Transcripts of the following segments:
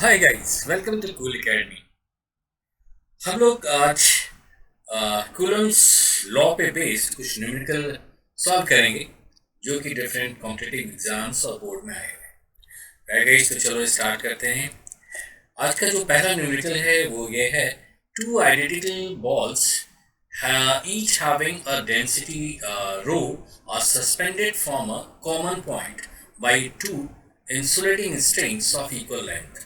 Hi guys, welcome to cool academy. हम लोग आज कूलम्स लॉ पे बेस्ड कुछ न्यूमेरिकल सॉल्व करेंगे जो कि डिफरेंट कॉम्पिटिटिव एग्जाम्स और बोर्ड में आए हैं। राइट गाइस, तो चलो स्टार्ट करते हैं। आज का जो पहला न्यूमेरिकल है वो ये है, two identical balls each having a density rho are suspended from a common point by two insulating strings of equal length।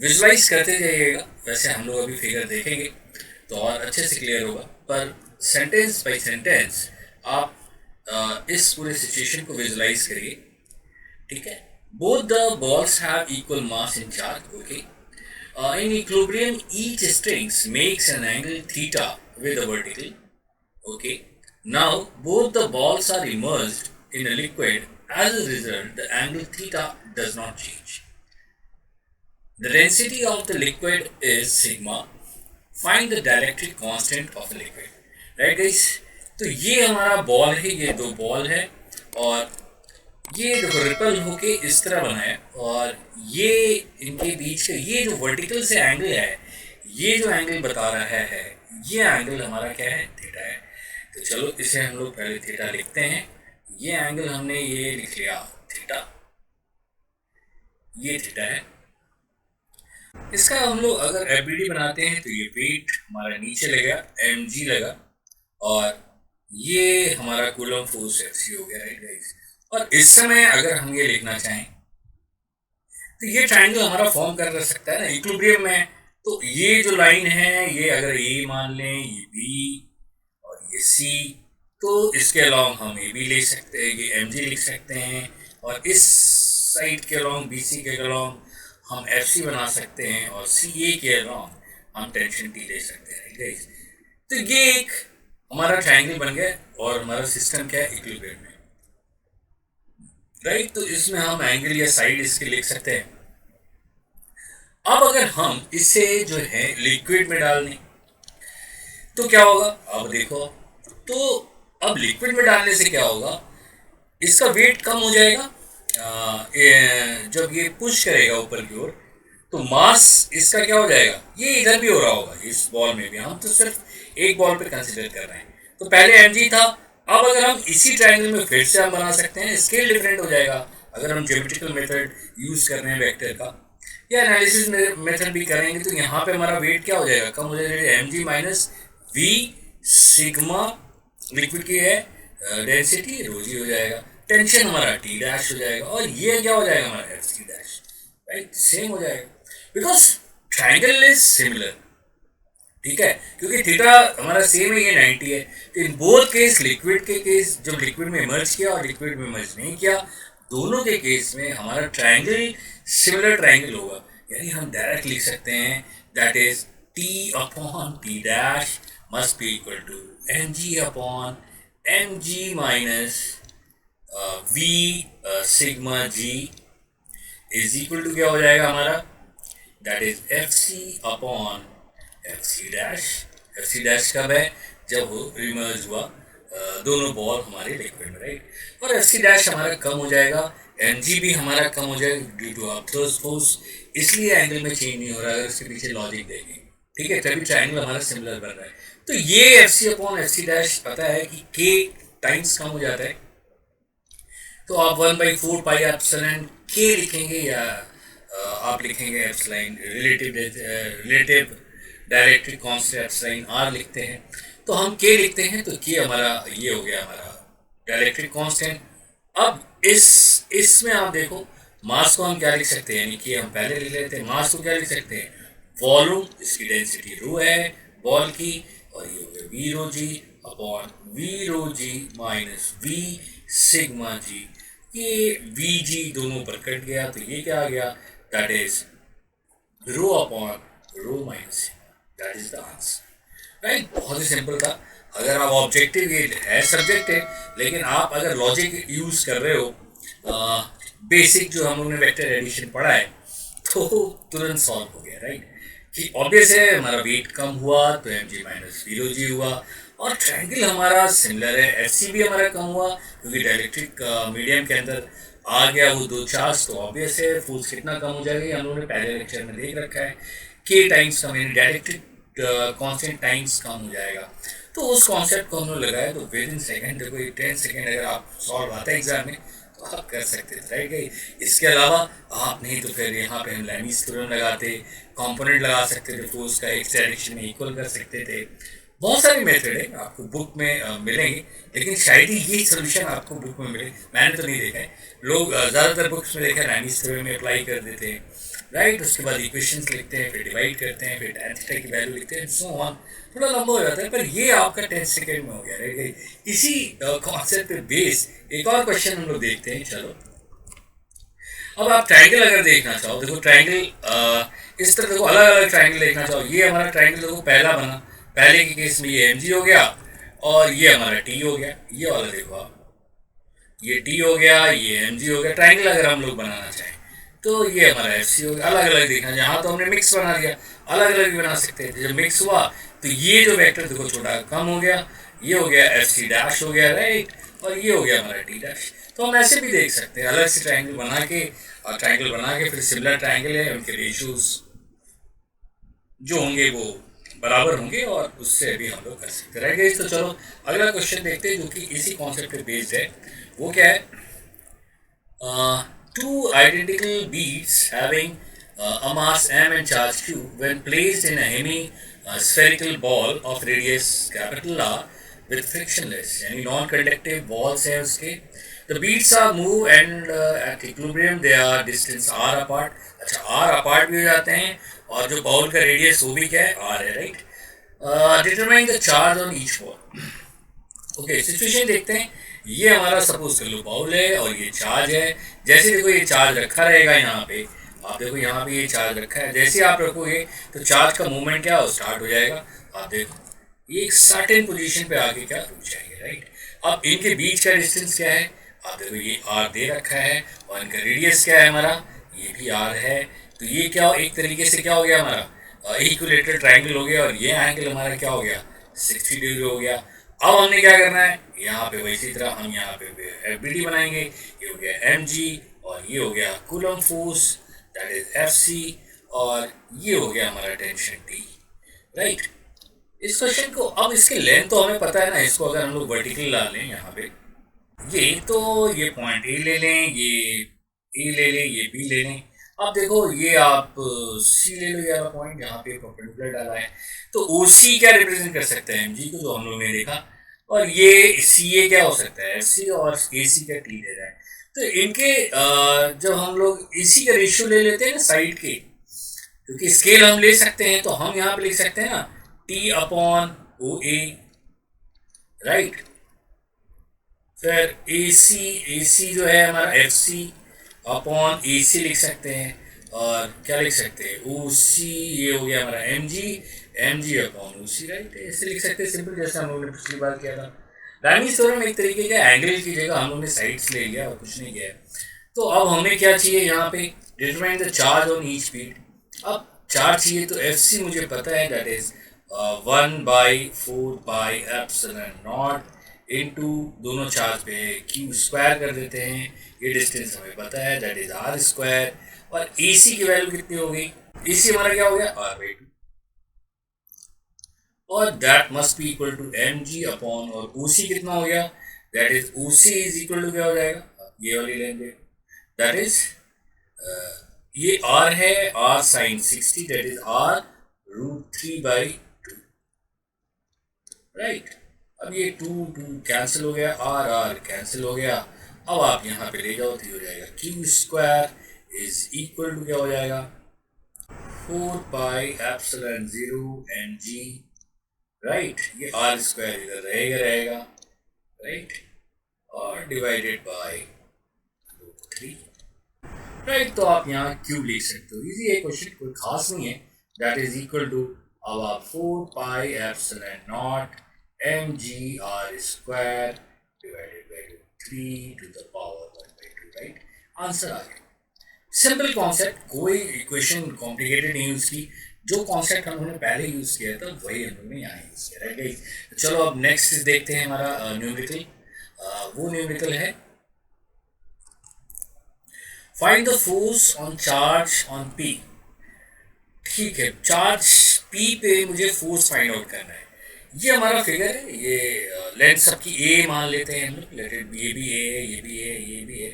Visualize करते जाइएगा। वैसे हम लोग अभी फिगर देखेंगे तो और अच्छे से क्लियर होगा, पर सेंटेंस बाय सेंटेंस आप इस पूरे सिचुएशन को विजुलाइज करिए। ठीक है, both the balls have equal mass in charge. Okay, in equilibrium each strings makes an angle theta with a vertical. Okay, now both the balls are immersed in a liquid. As a result, the angle theta does not change. The density of the liquid is sigma. Find the dielectric constant of the liquid. Right guys, तो ये हमारा ball है, ये दो ball है और ये देखो रिपल होके इस तरह बना है, और ये इनके बीच का ये जो वर्टिकल से एंगल है, ये जो एंगल बता रहा है ये एंगल हमारा क्या है, थीटा है। तो चलो इसे हम लोग पहले थीटा लिखते हैं। ये एंगल हमने ये लिख लिया थीटा, ये थीटा है। इसका हम लोग अगर एफबीडी बनाते हैं तो ये वेट हमारा नीचे लगा, mg लगा, और ये हमारा कूलम फोर्स Fc हो गया, राइट गाइस। और इस समय अगर हम ये लिखना चाहें तो ये ट्रायंगल हमारा फॉर्म कर सकता है ना इक्विलिब्रियम में। तो ये जो लाइन है, ये अगर ए मान लें, ये बी और ये सी, तो इसके अलॉन्ग हम ए बी ले सकते हैं, ये एम जी लिख सकते हैं, और इस साइड के अलॉन्ग बी सी के अलॉन्ग हम एफ सी बना सकते हैं, और सी ए के अलॉन्ग हम टेंशन टी ले सकते हैं। तो ये एक हमारा ट्रायंगल बन गया और हमारा सिस्टम क्या है, इक्विलिब्रियम में, राइट। तो इसमें हम एंगल या साइड इसके लिख सकते हैं। अब अगर हम इसे जो है लिक्विड में डाल दें तो क्या होगा, अब देखो। तो अब लिक्विड में डालने से क्या होगा, इसका वेट कम हो जाएगा। जब ये पुश करेगा ऊपर की ओर तो मास इसका क्या हो जाएगा, ये इधर भी हो रहा होगा इस बॉल में भी। हम तो सिर्फ एक बॉल पे कंसिडर कर रहे हैं। तो पहले mg था, अब अगर हम इसी ट्रायंगल में फिर से हम बना सकते हैं, स्केल डिफरेंट हो जाएगा अगर हम ज्योमेट्रिकल मेथड यूज कर रहे हैं वेक्टर का, या एनालिसिस मेथड भी करेंगे। तो यहाँ पे हमारा वेट क्या हो जाएगा, कम हो जाएगा, M G minus V sigma liquid की है डेंसिटी रो जी हो जाएगा, टेंशन हमारा टी डैश हो जाएगा, और ये क्या हो जाएगा हमारा F C dash, right, same हो जाएगा बिकॉज ट्राइंगल इज सिमिलर। ठीक है, क्योंकि थीटा हमारा सेम है, ये 90 है। तो इन बोथ केस, लिक्विड के केस जब लिक्विड में इमर्ज किया और लिक्विड में इमर्ज नहीं किया, दोनों के केस में हमारा ट्रायंगल सिमिलर ट्रायंगल होगा। यानी हम डायरेक्ट लिख सकते हैं that is T upon T dash must be equal to M G upon M G minus V sigma G is equal to क्या हो जाएगा हमारा, that is F C upon F C dash. F C dash कब है, जब वो emerge हुआ दोनों बॉल हमारे लिक्विड में, राइट। और एफ सी डैश हमारा कम हो जाएगा, एम जी भी हमारा कम हो जाएगा ड्यू टू अपथर्स फोर्स, इसलिए एंगल में चेंज नहीं हो रहा है। अगर इसके पीछे लॉजिक देखें, ठीक है, तभी ट्रायंगल हमारा सिमिलर बन रहा है। तो ये F C upon F C dash पता है कि के टाइम्स कम हो जाता है, तो आप 1/4 पाई एप्सिलॉन के लिखेंगे, या आप लिखेंगे epsilon relative dielectric constant epsilon R लिखते हैं। तो हम के लिखते हैं, तो के हमारा ये हो गया हमारा डायरेक्ट्रिक कांस्टेंट। अब इसमें आप देखो मास को हम क्या लिख सकते हैं, यानी कि हम पहले लिख लेते हैं मास को क्या लिख सकते हैं, वॉल्यूम, इसकी डेंसिटी रो है बॉल की, और ये हो गया V rho G upon V rho G minus V sigma G. ये वी जी दोनों पर कट गया, तो ये क्या आ गया, that is rho upon rho minus, that is the answer, right. बहुत ही सिंपल था। अगर आप ऑब्जेक्टिव, ये है सब्जेक्ट है, लेकिन आप अगर लॉजिक यूज कर रहे हो, बेसिक जो हम लोगों ने वेक्टर एडिशन पढ़ा है, तो तुरंत सॉल्व हो गया, राइट। कि ऑब्वियस है हमारा वेट कम हुआ तो एम जी माइनस जीरो जी हुआ, और ट्रायंगल हमारा सिमिलर है, एफ सी भी हमारा कम हुआ क्योंकि डायलेक्ट्रिक मीडियम के अंदर आ गया वो दो चार्ज, तो ऑब्वियस है फोर्स कितना कम हो जाएगा, ये हम लोगों ने पहले लेक्चर में देख रखा है, के टाइम्स कम, यानी डायरेक्टेड कांस्टेंट टाइम्स कम हो जाएगा। तो उस कॉन्सेप्ट को हम लोग लगाए, तो विद इन सेकेंड, देखो ये 10 सेकेंड अगर आप सॉल्व आता है एग्जाम में तो आप कर सकते थे, राइट गई। इसके अलावा आप नहीं तो फिर यहाँ पे हम लैमीज थ्योरम लगाते, कंपोनेंट लगा सकते थे, फोर्स का एक डायरेक्शन में इक्वल कर सकते थे। बहुत सारे मेथड है, आपको बुक में मिलेंगे, लेकिन शायद ही ये सोल्यूशन आपको बुक में मिले, मैंने तो नहीं देखा है। लोग ज़्यादातर बुक्स में देखा है लैमीज थ्योरम में अप्लाई कर देते हैं, राइट। उसके बाद इक्वेशंस लिखते हैं, फिर डिवाइड करते हैं, फिर tan थीटा की वैल्यू लिखते हैं, सो ऑन। थोड़ा लंबा हो जाता है, पर ये आपका 10 सेकेंड में हो गया, राइट। इसी कॉन्सेप्ट पे बेस एक और क्वेश्चन हम लोग देखते हैं, चलो। अब आप ट्राइंगल अगर देखना चाहो, देखो ट्राइंगल इस तरह, देखो अलग अलग ट्राइंगल देखना चाहो, ये हमारा ट्राइंगल देखो पहला बना, पहले के केस में ये mg हो गया और ये हमारा t हो गया, ये वाला देखो आप, ये t हो गया, ये mg हो गया। ट्राइंगल अगर हम लोग बनाना चाहें तो ये हमारा एफ सी हो गया। अलग अलग देखना, यहाँ तो हमने मिक्स बना दिया, अलग अलग भी बना सकते हैं। जब मिक्स हुआ तो ये जो वेक्टर देखो छोटा कम हो गया, ये हो गया एफ सी डैश हो गया, राइट, और ये हो गया हमारा टी डैश। तो हम ऐसे भी देख सकते हैं, अलग से ट्राइंगल बना के, और ट्राइंगल बना के फिर सिमिलर ट्राइंगल है, उनके रेशियोज जो होंगे वो बराबर होंगे, और उससे भी हम लोग कर सकते हैं, राइट। तो चलो अगला क्वेश्चन देखते हैं, जो कि इसी कॉन्सेप्ट पे बेस्ड है। वो क्या है, two identical beads having a mass m and charge q, when placed in a hemispherical ball of radius capital R with frictionless यानी नॉन कंडक्टिव balls है उसके, the beads are move and at equilibrium they are distance r apart। अच्छा r apart भी हो जाते हैं, और जो बॉल का रेडियस वो भी क्या है, r है, right. Determine the charge on each ball. Okay, situation देखते हैं। ये हमारा सपोज कर लो बाउल है और ये चार्ज है। जैसे देखो ये चार्ज रखा रहेगा यहाँ पे, आप देखो यहाँ पे ये चार्ज रखा है, जैसे आप रखोगे तो चार्ज का मूवमेंट क्या हो स्टार्ट हो जाएगा। आप देखो ये एक सर्टेन पोजीशन पे आके क्या रुक जाएंगे, राइट। अब इनके बीच का डिस्टेंस क्या है, आप देखो ये आर दे रखा है, और इनका रेडियस क्या है हमारा, ये भी आर है। तो ये क्या एक तरीके से क्या हो गया हमारा इक्विलेटरल ट्राइंगल हो गया, और ये एंगल हमारा क्या हो गया 60 डिग्री हो गया। अब हमने क्या करना है, यहाँ पे वैसी तरह हम यहाँ पे एफ बी डी बनाएंगे। ये हो गया एम जी, और ये हो गया Coulomb force that is F C, और ये हो गया हमारा टेंशन टी, राइट। इस क्वेश्चन को, अब इसके लेंथ तो हमें पता है ना, इसको अगर हम लोग वर्टिकल ला लें यहाँ पे, ये तो ये पॉइंट ए ले लें, ये ए ले लें, ये बी ले लें। अब देखो ये आप सी ले लो, ये वाला पॉइंट यहाँ पे परपेंडिकुलर डाला है, तो ओ सी क्या रिप्रेजेंट कर सकते हैं, एम जी को, जो हम लोग ने देखा। और ये सी ए क्या हो सकता है, एफ सी, और ए सी का टी दे रहा है। तो इनके जब हम लोग इसी का रेशियो ले लेते हैं ना साइड के, क्योंकि स्केल हम ले सकते हैं, तो हम यहाँ पे लिख सकते हैं ना टी अपॉन ओ ए, राइट। फिर ए सी जो है हमारा एफ सी अपॉन ए सी लिख सकते हैं, और क्या लिख सकते हैं ओ सी, ये हो गया हमारा एम जी अपॉन ओ सी, राइट। ऐसे लिख सकते हैं सिंपल, जैसे हम लोग ने पिछली बार किया था। राइमिंग थ्योरम एक तरीके का एंगल की जगह हम लोग ने साइड्स ले लिया और कुछ नहीं किया। तो अब हमें क्या चाहिए यहाँ पे, determine the charge on each bead. अब चार्ज चाहिए, तो एफ सी मुझे पता है, दैट इज 1/4πε0 इनटू दोनों चार्ज पे क्यू स्क्वायर कर देते हैं। ये डिस्टेंस हमें पता है, दैट इज आर स्क्वायर। और ए सी की वैल्यू कितनी हो गई, ए सी हमारा क्या हो गया r/2, और that must be equal to M G upon, और ओ सी कितना हो गया, that is O C is equal to क्या हो जाएगा, ये वाली लेंगे, दैट इज ये r है, r sine 60, that is r√3/2, right. अब ये 2 कैंसिल हो गया, r कैंसिल हो गया। अब आप यहाँ पे ले जाओ तो हो जाएगा Q square is equal to क्या हो जाएगा 4πε0 mg, राइट। ये r स्क्वायर इधर रहेगा, राइट, और डिवाइडेड बाय 3, राइट। तो आप यहाँ क्यूब लिख सकते हो, इजी है क्वेश्चन, कोई खास नहीं है। दैट इज इक्वल टू, अब आप 4πε0 mg r² divided by 3 to the power 1/2, right. Answer आ गया। सिंपल कॉन्सेप्ट, कोई इक्वेशन कॉम्प्लिकेटेड नहीं यूज की। जो कॉन्सेप्ट हम लोगों ने पहले यूज किया था वही हम लोगों ने यहाँ यूज किया, राइट गाइस। चलो अब नेक्स्ट देखते हैं हमारा न्यूमेरिकल। वो न्यूमेरिकल है find the force on charge on P. ठीक है, चार्ज पी पे मुझे फोर्स फाइंड आउट करना है। ये हमारा फिगर है, ये लेंथ सबकी ए मान लेते हैं हम लोग, लेट इट बी, ये भी ए है, ये भी है, ये भी है।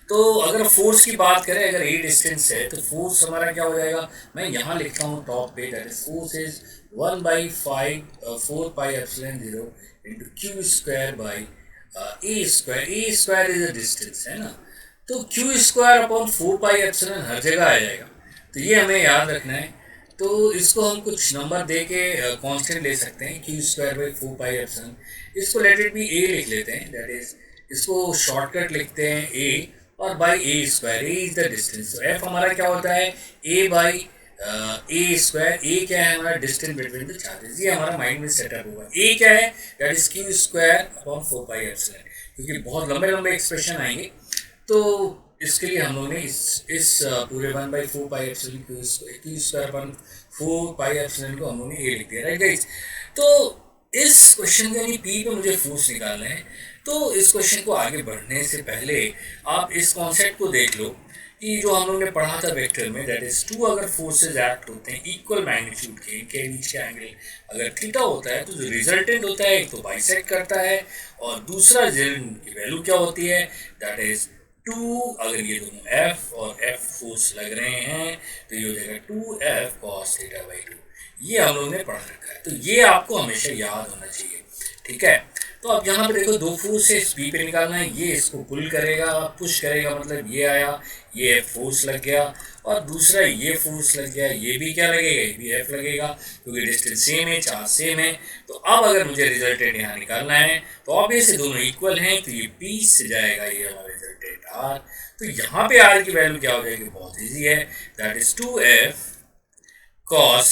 तो अगर फोर्स की बात करें, अगर ए डिस्टेंस है तो फोर्स हमारा क्या हो जाएगा, मैं यहाँ लिखता हूँ टॉप पे, that is force is 1/5 4πε0 into Q square by A square. A square is a distance है ना, तो क्यू स्क्वायर अपॉन 4πε हर जगह आ जाएगा, तो ये हमें याद रखना है। तो इसको हम कुछ नंबर दे के कांस्टेंट ले सकते हैं, क्यू स्क्वायर बाई 4πε। इसको लेट इट बी ए लिख लेते हैं, दैट इज इसको शॉर्टकट लिखते हैं ए, और by A square, A is the distance. तो एफ हमारा क्या होता है, ए बाई ए स्क्वायर। ए क्या है हमारा, डिस्टेंस बिटवीन द चार्जेस। ये हमारा माइंड में सेटअप होगा। ए क्या है, that is Q square upon 4πε, क्योंकि बहुत लंबे लंबे एक्सप्रेशन आएंगे, तो इसके लिए हम लोग ने इस पूरे 1/4πε क्यू स्क्वायर अपन 4πε को हम लोग ने ए लिख दिया, राइट गाइस। तो इस क्वेश्चन में यानी पी पे मुझे फोर्स निकालना है। तो इस क्वेश्चन को आगे बढ़ने से पहले आप इस कॉन्सेप्ट को देख लो कि जो हम लोग ने पढ़ा था वेक्टर में, दैट इज टू अगर फोर्सेज एक्ट होते हैं इक्वल मैग्नीट्यूड के, इनके बीच का एंगल अगर थीटा होता है, तो जो रिजल्टेंट होता है एक तो बाइसेक्ट करता है, और दूसरा रिजल्टेंट की वैल्यू क्या होती है, दैट इज 2। अगर ये दोनों एफ और एफ फोर्स लग रहे हैं तो ये हो जाएगा 2f cos θ/2। ये हम लोग ने पढ़ रखा है, तो ये आपको हमेशा याद होना चाहिए, ठीक है। तो अब यहाँ पे देखो, दो फोर्स है, इस पी पे निकालना है, ये इसको पुल करेगा, पुश करेगा, मतलब ये आया, ये फोर्स लग गया, और दूसरा ये फोर्स लग गया, ये भी क्या लगेगा, ये भी एफ लगेगा, क्योंकि डिस्टेंस सेम है, चार्ज सेम है। तो अब अगर मुझे रिजल्टेंट यहाँ निकालना है, तो ऑब्वियसली दोनों इक्वल हैं, तो ये पी से जाएगा ये हमारा रिजल्टेंट आर। तो यहाँ पे आर की वैल्यू क्या हो जाएगी, बहुत ईजी है, दैट इज 2f cos,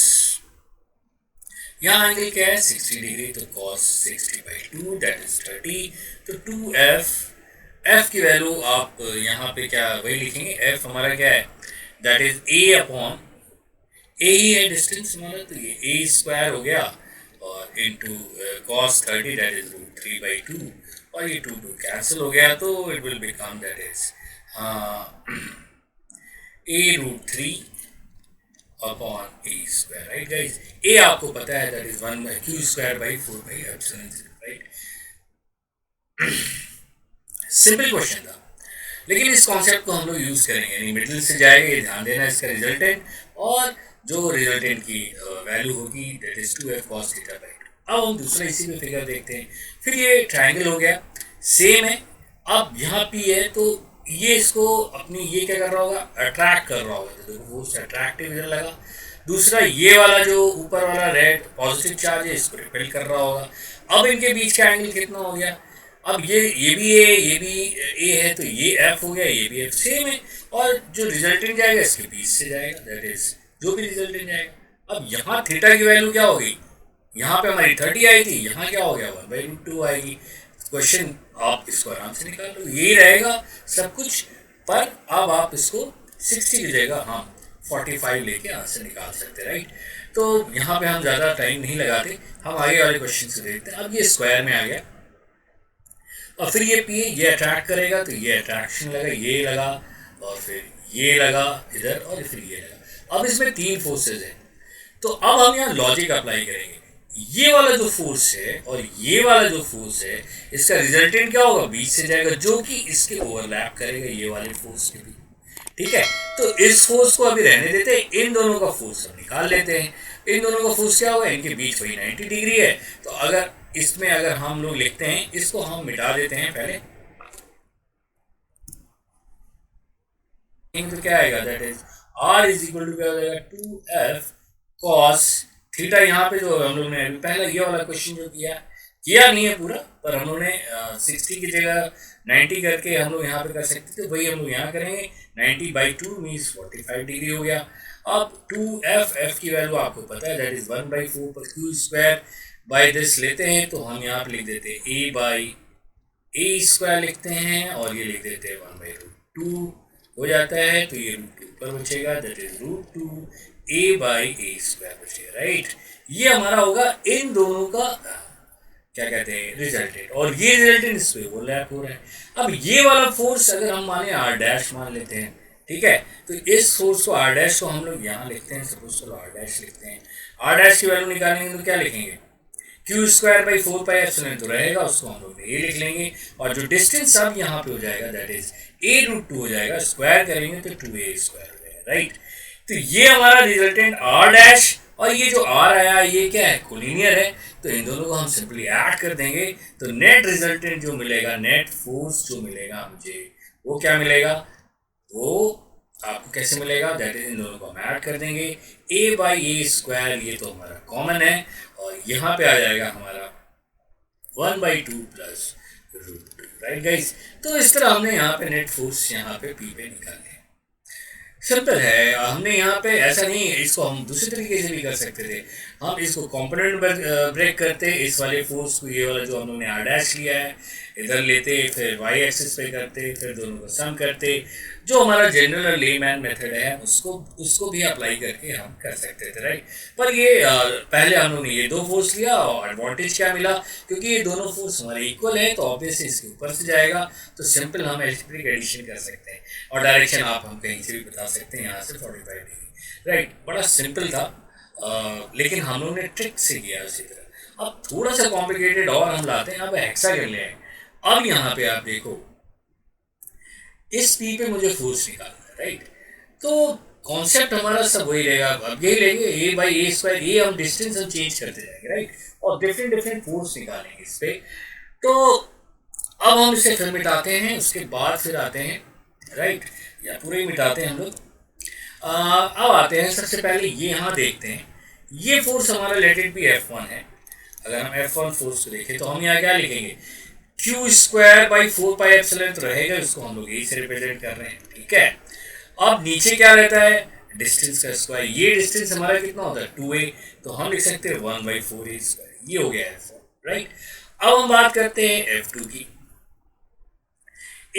यहाँ एंगल क्या है 60 डिग्री, तो cos 60/2 दैट इज 30। तो 2f, f की वैल्यू आप यहाँ पे क्या वही लिखेंगे, f हमारा क्या है, दैट इज a अपॉन ए ही है डिस्टेंस हमारा, तो ये a स्क्वायर हो गया, और इंटू cos 30 दैट इज √3/2, और ये 2 कैंसिल हो गया, तो it will become that is a√3 upon A square, right guys. ए आपको पता है that is 1/q²/4πε, right. Simple question था, लेकिन इस कॉन्सेप्ट को हम लोग यूज करेंगे, यानी मिडिल से जाएगा, ये ध्यान देना इसका रिजल्टेंट, और जो रिजल्टेंट की वैल्यू होगी दैट इज 2f cos θ/2। अब हम दूसरा इसी में फिगर देखते हैं। फिर ये ट्राइंगल हो गया, सेम है। अब यहाँ पी है, तो ये इसको अपनी ये क्या कर रहा होगा, अट्रैक्ट कर रहा होगा, तो देखो वो अट्रैक्टिव इधर लगा। दूसरा ये वाला जो ऊपर वाला रेड पॉजिटिव चार्ज है, इसको रिपेल कर रहा होगा। अब इनके बीच का एंगल कितना हो गया, अब ये भी ए, ये भी ए है, तो ये एफ हो गया, ये भी एफ, सेम है। और जो रिजल्टेंट जाएगा इसके बीच से जाएगा, दैट इज जो भी रिजल्टेंट जाएगा। अब यहाँ थीटा की वैल्यू क्या हो गई, यहाँ पे हमारी 30 आई थी, यहाँ क्या हो गया 1/√2 आएगी। क्वेश्चन आप इसको आराम से निकाल लो, यही रहेगा सब कुछ, पर अब आप इसको 60 की जगह हाँ 45 लेके आंसर निकाल सकते, राइट। तो यहाँ पे हम ज़्यादा टाइम नहीं लगाते, हम आगे वाले क्वेश्चन से देखते हैं। अब ये स्क्वायर में आ गया, और फिर ये पी, ये अट्रैक्ट करेगा, तो ये अट्रैक्शन लगा, ये लगा, और फिर ये लगा इधर, और फिर ये लगा। अब इसमें 3 फोर्सेज हैं, तो अब हम यहाँ लॉजिक अप्लाई करेंगे। ये वाला जो फोर्स है और ये वाला जो फोर्स है, इसका रिजल्टेंट क्या होगा, बीच से जाएगा, जो कि इसके ओवरलैप करेगा ये वाले फोर्स के भी, ठीक है। तो इस फोर्स को अभी रहने देते हैं, इन दोनों का फोर्स हम निकाल लेते हैं। इन दोनों का फोर्स क्या होगा, इनके बीच वही 90 डिग्री है। तो अगर इसमें अगर हम लोग लिखते हैं, इसको हम मिटा देते हैं पहले, तो क्या आएगा, that is r is equal to क्या हो जाएगा 2f cos थीटा। यहाँ पे जो हम लोग ने पहला ये वाला क्वेश्चन जो किया नहीं है पूरा, पर हम लोग ने 60 की जगह 90 करके हम लोग यहाँ पे कर सकते थे, वही हम लोग यहाँ करेंगे। 90/2 मीन्स 45 डिग्री हो गया। अब 2f की वैल्यू आपको पता है, दैट इज 1/4 बाई दिस लेते हैं, तो हम यहाँ पे लिख देते हैं a/a² लिखते हैं, और ये लिख देते हैं 1/√2 हो जाता है, तो ये √2 ऊपर बचेगा, दैट इज √2 a/a² बचेगा, राइट। ये हमारा होगा इन दोनों का क्या कहते हैं रिजल्टेंट, और ये रिजल्टेंट इस पे ओवरलैप हो रहा है। अब ये वाला फोर्स अगर हम माने r' मान लेते हैं, ठीक है। तो इस फोर्स को आर डैश को हम लोग यहाँ लिखते हैं, सपोज चलो आर डैश लिखते हैं। आर डैश की वैल्यू निकालेंगे तो क्या लिखेंगे, Q square by 4 pi epsilon तो रहेगा, उसको हम लोग ए लिख लेंगे। और जो डिस्टेंस अब यहाँ पे हो जाएगा दैट इज a√2 हो जाएगा, स्क्वायर करेंगे तो 2a स्क्वायर हो जाएगा, राइट। तो ये हमारा रिजल्टेंट आर डैश, और ये जो आर आया ये क्या है, कोलिनियर है, तो इन दोनों को हम सिंपली ऐड कर देंगे। तो नेट रिजल्टेंट जो मिलेगा, नेट फोर्स जो मिलेगा मुझे, वो क्या मिलेगा, वो आपको कैसे मिलेगा, दैट इज इन दोनों को हम ऐड कर देंगे, a बाई ए स्क्वायर, ये तो हमारा कॉमन है, और यहाँ पे आ जाएगा हमारा 1/2 प्लस √2, राइट गाइस। तो इस तरह हमने यहाँ पे नेट फोर्स यहाँ पे पी पे निकाले। सिंपल है, हमने यहाँ पे ऐसा नहीं, इसको हम दूसरे तरीके से भी कर सकते थे। हम इसको कंपोनेंट ब्रेक करते, इस वाले फोर्स को, ये वाला जो हम लोग ने आर डैश लिया है, इधर लेते, फिर वाई एक्सिस पे करते, फिर दोनों को सम करते। जो हमारा जनरल लेमैन मेथड है उसको भी अप्लाई करके हम कर सकते थे, राइट। पर ये पहले हम लोग ने ये दो फोर्स लिया, और एडवांटेज क्या मिला, क्योंकि ये दोनों फोर्स हमारे इक्वल है तो ऑब्वियसली इसके ऊपर से जाएगा, तो सिंपल हम एल्जेब्रिक एडिशन कर सकते हैं। और डायरेक्शन आप हम कहीं से भी बता सकते हैं, यहाँ से 45 डिग्री, राइट। बड़ा सिंपल था, लेकिन हम लोग ने ट्रिक से किया उसी तरह। अब थोड़ा सा कॉम्प्लिकेटेड और हम लाते हैं, अब हेक्सागन ले आए। अब यहाँ पे आप देखो, इस पी पे मुझे फोर्स निकालना है, राइट। तो कॉन्सेप्ट हमारा सब वही रहेगा, अब यही लेंगे a बाई ए स्क्वायर, ये हम डिस्टेंस हम चेंज करते जाएंगे, राइट, और डिफरेंट डिफरेंट फोर्स निकालेंगे इस पे। तो अब हम इसे फिर मिटाते हैं, उसके बाद फिर आते हैं, राइट, या पूरे ही मिटाते हैं हम लोग। अब आते हैं, सबसे पहले ये यहाँ देखते हैं, ये फोर्स हमारा लेट इट बी F1 है। अगर हम F1 फोर्स को देखें तो हम यहाँ क्या लिखेंगे, Q square by 4 pi epsilon तो रहेगा, इसको हम लोग ए से रिप्रेजेंट कर रहे हैं, ठीक है। अब नीचे क्या रहता है, डिस्टेंस का स्क्वायर, ये डिस्टेंस हमारा कितना होता है 2a, तो हम लिख सकते हैं 1/4a स्क्वायर, ये हो गया F1, राइट। अब हम बात करते हैं F2 की।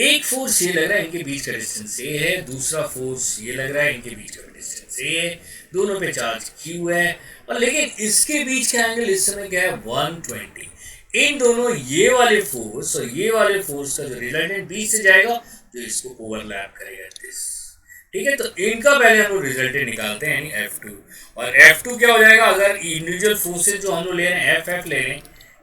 एक फोर्स ये लग रहा है इनके बीच का डिस्टेंस a है, दूसरा फोर्स ये लग रहा है इनके बीच का डिस्टेंस a है, दोनों पे चार्ज q है, और लेकिन इसके बीच का एंगल इस समय क्या है 120। इन दोनों ये वाले फोर्स और ये वाले फोर्स का जो रिजल्टेंट बीच से जाएगा, जो इसको ओवरलैप करेगा दिस, ठीक है। तो इनका पहले हम लोग रिजल्टेंट निकालते हैं, यानी F2। और F2 क्या हो जाएगा, अगर इंडिविजुअल फोर्सेज जो हम लोग ले रहे हैं FF ले लें,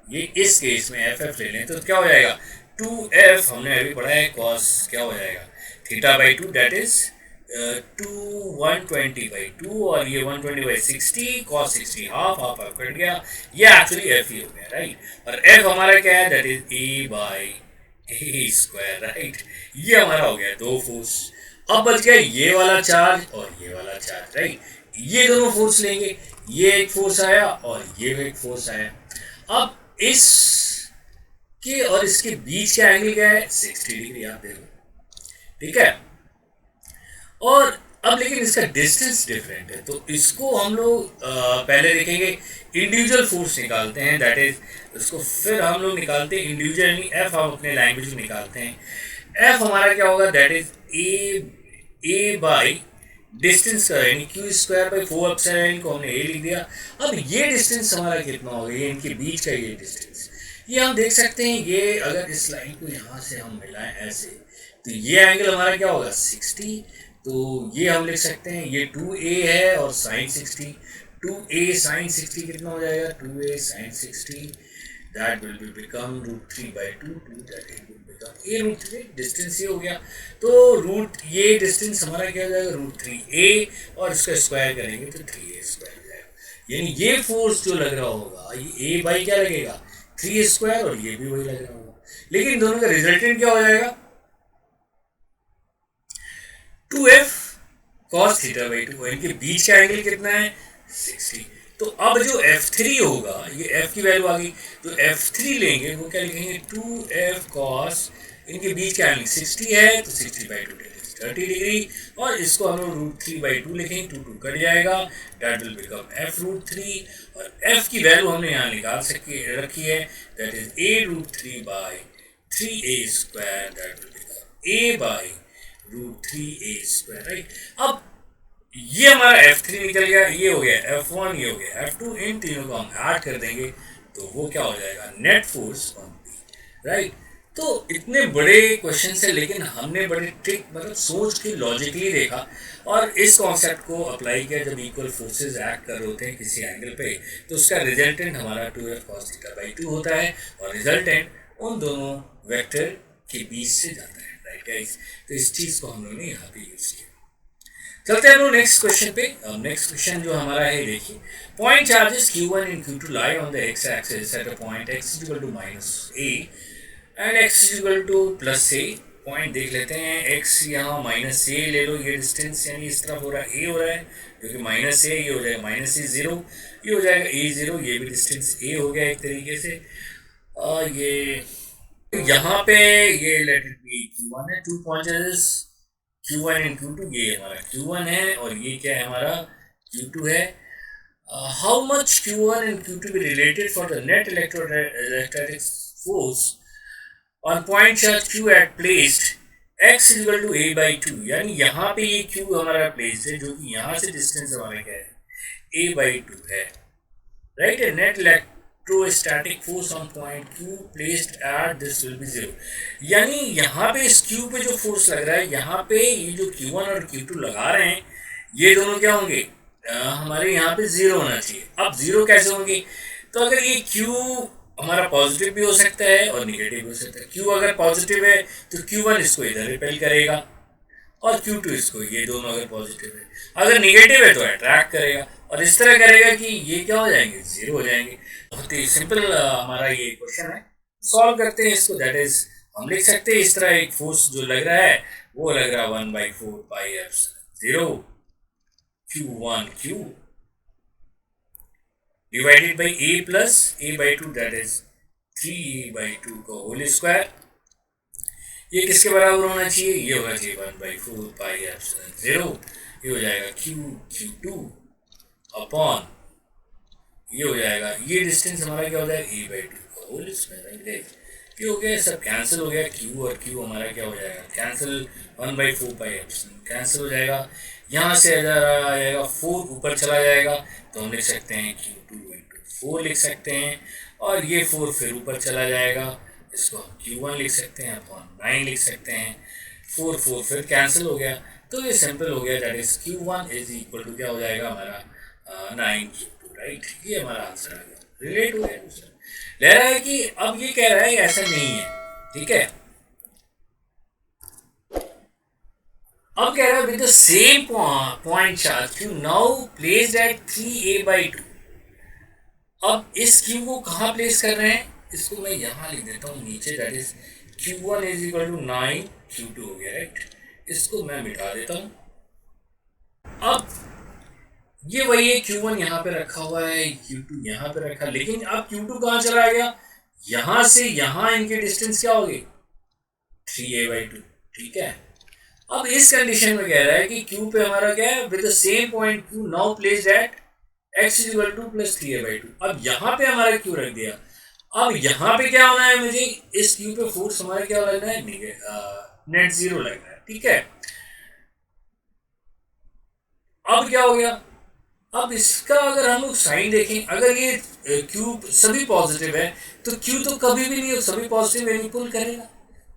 ये इस केस में FF ले लें, तो क्या हो जाएगा 2F, हमने अभी पढ़ा है cos, क्या हो जाएगा θ/2, दैट इज 120/2, और ये 120/60, cos 60 half half half cut गया, ये एक्चुअली F ही हो गया, राइट। और F हमारा क्या है, that is a/a square, right. ये हमारा हो गया दो फोर्स। अब बच गया ये वाला चार्ज और ये वाला चार्ज, राइट। ये दोनों फोर्स लेंगे, ये एक फोर्स आया और ये एक फोर्स आया। अब इस के और इसके बीच का एंगल क्या है 60 डिग्री, आप देखो, ठीक है। और अब लेकिन इसका डिस्टेंस डिफरेंट है, तो इसको हम लोग पहले देखेंगे, इंडिविजुअल फोर्स निकालते हैं, दैट इज उसको फिर हम लोग निकालते हैं इंडिविजुअल, यानी F हम अपने लैंग्वेज में निकालते हैं। F हमारा क्या होगा, that is a by distance का, यानी क्यू स्क्वायर बाई 4 एप्सिलॉन को हमने a लिख दिया। अब ये डिस्टेंस हमारा कितना होगा, ये इनके बीच का ये डिस्टेंस, ये हम देख सकते हैं, ये अगर इस लाइन को यहाँ से हम मिलाएं ऐसे, तो ये एंगल हमारा क्या होगा 60, तो ये हम लिख सकते हैं, ये 2a है और साइन 60, 2a साइन 60 कितना हो जाएगा 2a sine 60, that will be become √3/2, that will become a√3, distance ये हो गया। तो ये डिस्टेंस हमारा क्या हो जाएगा √3a, और इसका स्क्वायर करेंगे तो 3a स्क्वायर हो जाएगा। यानी ये फोर्स जो लग रहा होगा, ये a बाई क्या लगेगा 3a स्क्वायर, और ये भी वही लग रहा होगा, लेकिन दोनों का रिजल्टेंट क्या हो जाएगा 2F cos θ/2, इनके बीच का एंगल कितना है 60। तो अब जो F3 होगा, ये F की वैल्यू आ गई, तो F3 लेंगे वो क्या लिखेंगे 2F cos, इनके बीच का एंगल 60 है, तो 60/2 30 डिग्री, और इसको हम लोग √3/2 लिखेंगे, 2 कट जाएगा, दैट विल बिकम F√3, और F की वैल्यू हमने यहाँ निकाल रखी है, that is a√3/3a square, that will become a/√3a square, right. अब ये हमारा F3 निकल गया, ये हो गया F1, ये हो गया F2, इन तीनों को हम ऐड कर देंगे, तो वो क्या हो जाएगा net force on P, right. तो इतने बड़े क्वेश्चन है, लेकिन हमने बड़े ट्रिक मतलब सोच के लॉजिकली देखा और इस कॉन्सेप्ट को अप्लाई किया। जब इक्वल फोर्सेस एक्ट कर रहे होते हैं किसी एंगल पे, तो उसका रिजल्टेंट हमारा 2f cos थीटा बाई 2 होता है और रिजल्टेंट उन दोनों वेक्टर के बीच से जाता है, राइट गाइस। तो इस चीज़ को हम लोगों ने यहाँ पे यूज़ किया। चलते हैं हम लोग नेक्स्ट क्वेश्चन पे। नेक्स्ट क्वेश्चन जो हमारा है, देखिए, point charges q1 and q2 lie on the x axis at a point x equal to -a and x equal to +a। Point देख लेते हैं, x यहाँ -a ले लो, ये डिस्टेंस यानी इस तरफ हो रहा है, a हो रहा है, क्योंकि -a ये हो जाएगा -a 0, ये हो जाएगा a 0, ये भी डिस्टेंस a हो गया एक तरीके से। ये यहाँ पे ये लेट इट बी q1 है, 2 पॉइंट्स q1 एंड q2, ये हमारा q1 है और ये क्या है हमारा q2 है। How much q1 and q2 be related for the net electrostatic force on point charge q at placed x is equal to a by 2, यानी यहाँ पे ये q हमारा प्लेस है, जो कि यहाँ से डिस्टेंस हमारा क्या है a by 2 है, right. Net electrostatic force on point q placed at this will be 0, यानी यहाँ पे इस q पे जो फोर्स लग रहा है, यहाँ पे ये जो q1 और q2 लगा रहे हैं, ये दोनों क्या होंगे, हमारे यहाँ पे 0 होना चाहिए। अब 0 कैसे होंगे, तो अगर ये q हमारा पॉजिटिव भी हो सकता है और निगेटिव भी हो सकता है। q अगर पॉजिटिव है तो q1 इसको इधर रिपेल करेगा और q2 इसको, ये दोनों अगर पॉजिटिव है, अगर निगेटिव है तो अट्रैक्ट करेगा और इस तरह करेगा कि ये क्या हो जाएंगे, 0 हो जाएंगे। बहुत ही सिंपल हमारा ये क्वेश्चन है, सॉल्व करते हैं इसको। दैट इज हम लिख सकते हैं इस तरह, एक फोर्स जो लग रहा है वो लग रहा है 1/4 pi epsilon 0 q1 q divided by a plus a by 2, that is 3a by 2 का होल स्क्वायर। ये किसके बराबर होना चाहिए, ये होना चाहिए 1/4 पाई एप्सिलॉन 0, ये हो जाएगा q2 अपॉन, ये हो जाएगा, ये डिस्टेंस हमारा क्या हो जाएगा a by 2 का होल स्क्वायर, राइट। ये हो गया, सब कैंसिल हो गया, q और q हमारा क्या हो जाएगा कैंसिल, 1/4 पाई एप्सिलॉन कैंसिल हो जाएगा, यहाँ से आ जाएगा 4 ऊपर चला जाएगा, तो हम लिख सकते हैं q2 इंटू 4 लिख सकते हैं, और ये 4 फिर ऊपर चला जाएगा, इसको हम q1 लिख सकते हैं अपॉन 9 लिख सकते हैं, 4 4 फिर कैंसिल हो गया, तो ये सिंपल हो गया। That is q1 is equal to क्या हो जाएगा हमारा 9q2, राइट। ये हमारा आंसर आ गया, रिलेट हो गया। ले रहा है कि अब ये कह रहा है ऐसा नहीं है, ठीक है। अब कह रहा है with the same point charge q now placed at 3a by 2। अब इस q को कहाँ प्लेस कर रहे हैं, इसको मैं यहाँ लिख देता हूँ नीचे, that is q1 is equal to 9 q2 हो गया, राइट। इसको मैं मिटा देता हूँ। अब ये वही है, q1 यहाँ पे रखा हुआ है, q2 यहाँ पे रखा, लेकिन अब q2 कहाँ चला गया, यहाँ से यहाँ इनके डिस्टेंस क्या हो गई 3a by 2, ठीक है। अब इस कंडीशन में कह रहा है कि q पे हमारा क्या है, with the same point q now placed at x is equal two plus 3a by 2। अब यहाँ पे हमारा q रख दिया, अब यहाँ पे क्या होना है, मुझे इस q पे फोर्स हमारा क्या लगना है, नेट 0 लगना है, ठीक है। अब क्या हो गया, अब इसका अगर हम लोग साइन देखें, अगर ये q सभी पॉजिटिव है तो q तो कभी भी नहीं, सभी पॉजिटिव है, पुल करेगा,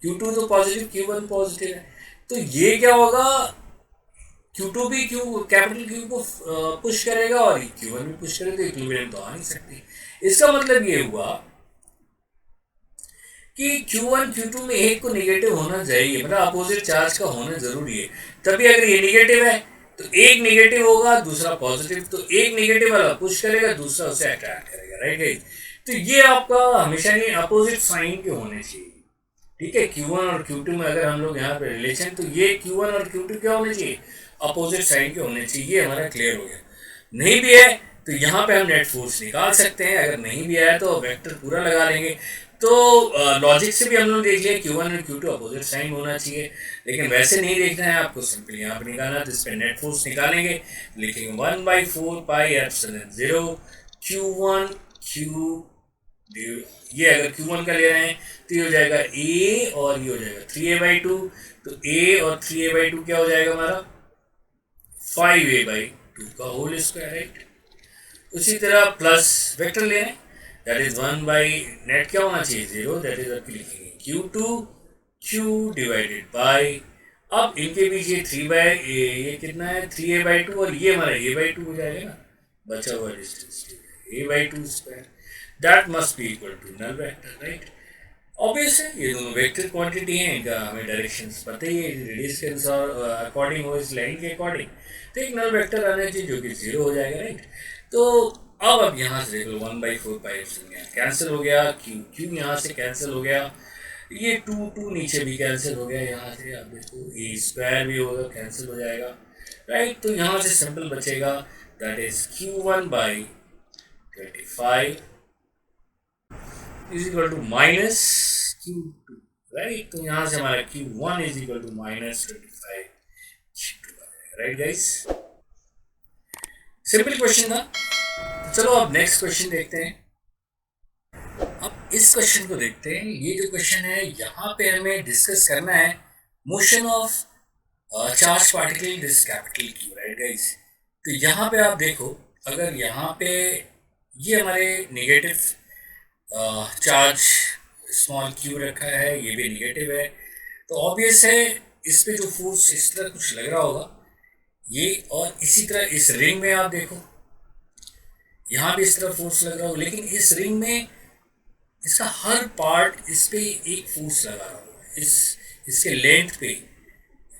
q2 तो पॉजिटिव, q1 पॉजिटिव है, तो ये क्या होगा, q2 भी कैपिटल Q को पुश करेगा और q1 भी पुश करेगा, इक्विवेलेंट तो आ नहीं सकती। इसका मतलब ये हुआ कि q1 q2 में एक को निगेटिव होना चाहिए, मतलब अपोजिट चार्ज का होना जरूरी है, तभी अगर ये निगेटिव है तो एक निगेटिव होगा दूसरा पॉजिटिव, तो एक निगेटिव वाला पुश करेगा दूसरा उसे अट्रैक्ट करेगा, राइट गाइस। तो ये आपका हमेशा नहीं अपोजिट साइन के होने चाहिए, ठीक है। q1 और q2 में अगर हम लोग यहाँ पे रिलेशन, तो ये q1 और q2 क्या होने चाहिए, अपोजिट साइन के होने चाहिए, ये हमारा क्लियर हो गया। नहीं भी है तो यहाँ पे हम नेट फोर्स निकाल सकते हैं, अगर नहीं भी आया तो वेक्टर पूरा लगा लेंगे। तो लॉजिक से भी हम लोग देख लिया q1 और q2 अपोजिट साइन होना चाहिए, लेकिन वैसे नहीं देखना है आपको, सिंपल यहाँ पर निकालना, तो इस पर नेट फोर्स निकालेंगे, लिखेंगे 1/4 पाई एप्सिलॉन 0 q1 q, ये अगर q1 का ले रहे हैं तो ये हो जाएगा a और ये हो जाएगा 3a by 2, तो a और 3a by 2 क्या हो जाएगा हमारा 5a by 2 का होल स्क्वायर, राइट। उसी तरह प्लस वेक्टर ले रहे हैं, दैट इज 1 बाई नेट क्या होना चाहिए 0, दैट इज आपकी लिखेंगे Q2 Q डिवाइडेड बाई, अब इनके बीच ये 3 बाई ये कितना है 3a/2 और ये हमारा a/2 हो जाएगा ना, बचा हुआ distance a/2 square, that must be equal to null vector, right. Obvious है ये दोनों वेक्टर क्वांटिटी हैं, इनका हमें डायरेक्शंस पता ही है, रेडियस के अनुसार अकॉर्डिंग हो, इस लाइन के अकॉर्डिंग, तो एक नल वेक्टर आना चाहिए जो कि 0 हो जाएगा, राइट। तो अब यहाँ से देखो 1/4 कैंसिल हो गया, क्यू क्यू यहाँ से कैंसिल हो गया, ये 2 नीचे भी कैंसिल हो गया, यहाँ से आप देखो ए स्क्वायर भी होगा कैंसिल हो जाएगा, राइट। तो यहाँ से सिंपल बचेगा that is Q1/25 is equal to minus Q2, right. तो यहाँ से हमारा Q1 is equal to -25 Q2 आ जाएगा, राइट गाइस। सिंपल क्वेश्चन था। चलो अब नेक्स्ट क्वेश्चन देखते हैं। अब इस क्वेश्चन को देखते हैं। ये जो क्वेश्चन है यहाँ पे हमें डिस्कस करना है motion of charge particle this capital Q, right guys. तो यहाँ पे आप देखो, अगर यहाँ पे ये हमारे नेगेटिव चार्ज स्मॉल q रखा है, ये भी नेगेटिव है, तो ऑब्वियस है इस पे जो फोर्स इस तरह कुछ लग रहा होगा ये, और इसी तरह इस रिंग में आप देखो यहाँ भी इस तरह फोर्स लग रहा होगा, लेकिन इस रिंग में इसका हर पार्ट इस पे एक फोर्स लगा रहा होगा, इसके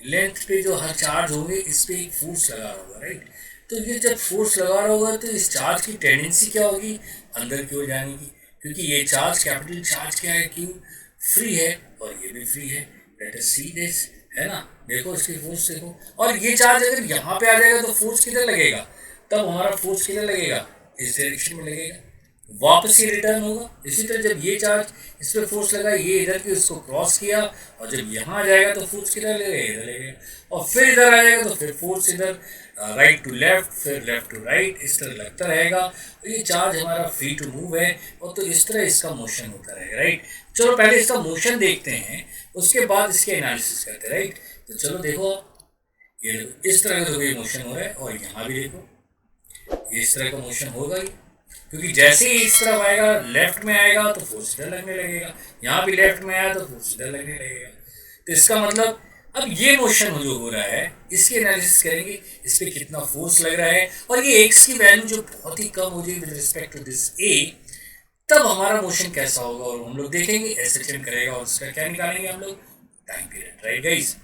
लेंथ पे जो हर चार्ज होंगे इस पे एक फोर्स लगा रहा होगा, राइट। तो ये जब फोर्स लगा रहा होगा तो इस चार्ज की टेंडेंसी क्या होगी, अंदर की ओर जाने की, क्योंकि ये चार्ज कैपिटल चार्ज क्या है Q फ्री है और ये भी फ्री है, लेट अस सी दिस, है ना। देखो इसकी फोर्स देखो, और ये चार्ज अगर यहाँ पे आ जाएगा तो फोर्स किधर लगेगा, तब हमारा फोर्स किधर लगेगा, इस डायरेक्शन में लगेगा, वापस ही रिटर्न होगा। इसी तरह जब ये चार्ज इस पर फोर्स लगा, ये इधर की उसको क्रॉस किया, और जब यहाँ आ जाएगा तो फोर्स किधर लगेगा, इधर लगेगा, और फिर इधर आ जाएगा तो फिर फोर्स इधर राइट टू लेफ्ट, फिर लेफ्ट टू राइट, इस तरह लगता रहेगा। तो ये चार्ज हमारा फ्री टू मूव है, और तो इस तरह इसका मोशन होता रहेगा, राइट। चलो पहले इसका मोशन देखते हैं, उसके बाद इसके एनालिसिस करते हैं, राइट। तो चलो देखो, ये देखो इस तरह का जो मोशन हो रहा है, और यहाँ भी देखो ये इस तरह का मोशन होगा ही, क्योंकि जैसे ही इस तरफ आएगा, लेफ्ट में आएगा तो फोर्स इधर लगने लगेगा, यहाँ भी लेफ्ट में आया तो फोर्स इधर लगने लगेगा। तो इसका मतलब अब ये मोशन जो हो रहा है इसकी एनालिसिस करेंगे, इस पर कितना फोर्स लग रहा है, और ये एक्स की वैल्यू जो बहुत ही कम हो जाएगी विद रिस्पेक्ट टू दिस ए, तब हमारा मोशन कैसा होगा, और हम लोग देखेंगे एसएचएम करेगा, और उसका क्या निकालेंगे हम लोग, टाइम पीरियड, राइट गाइस।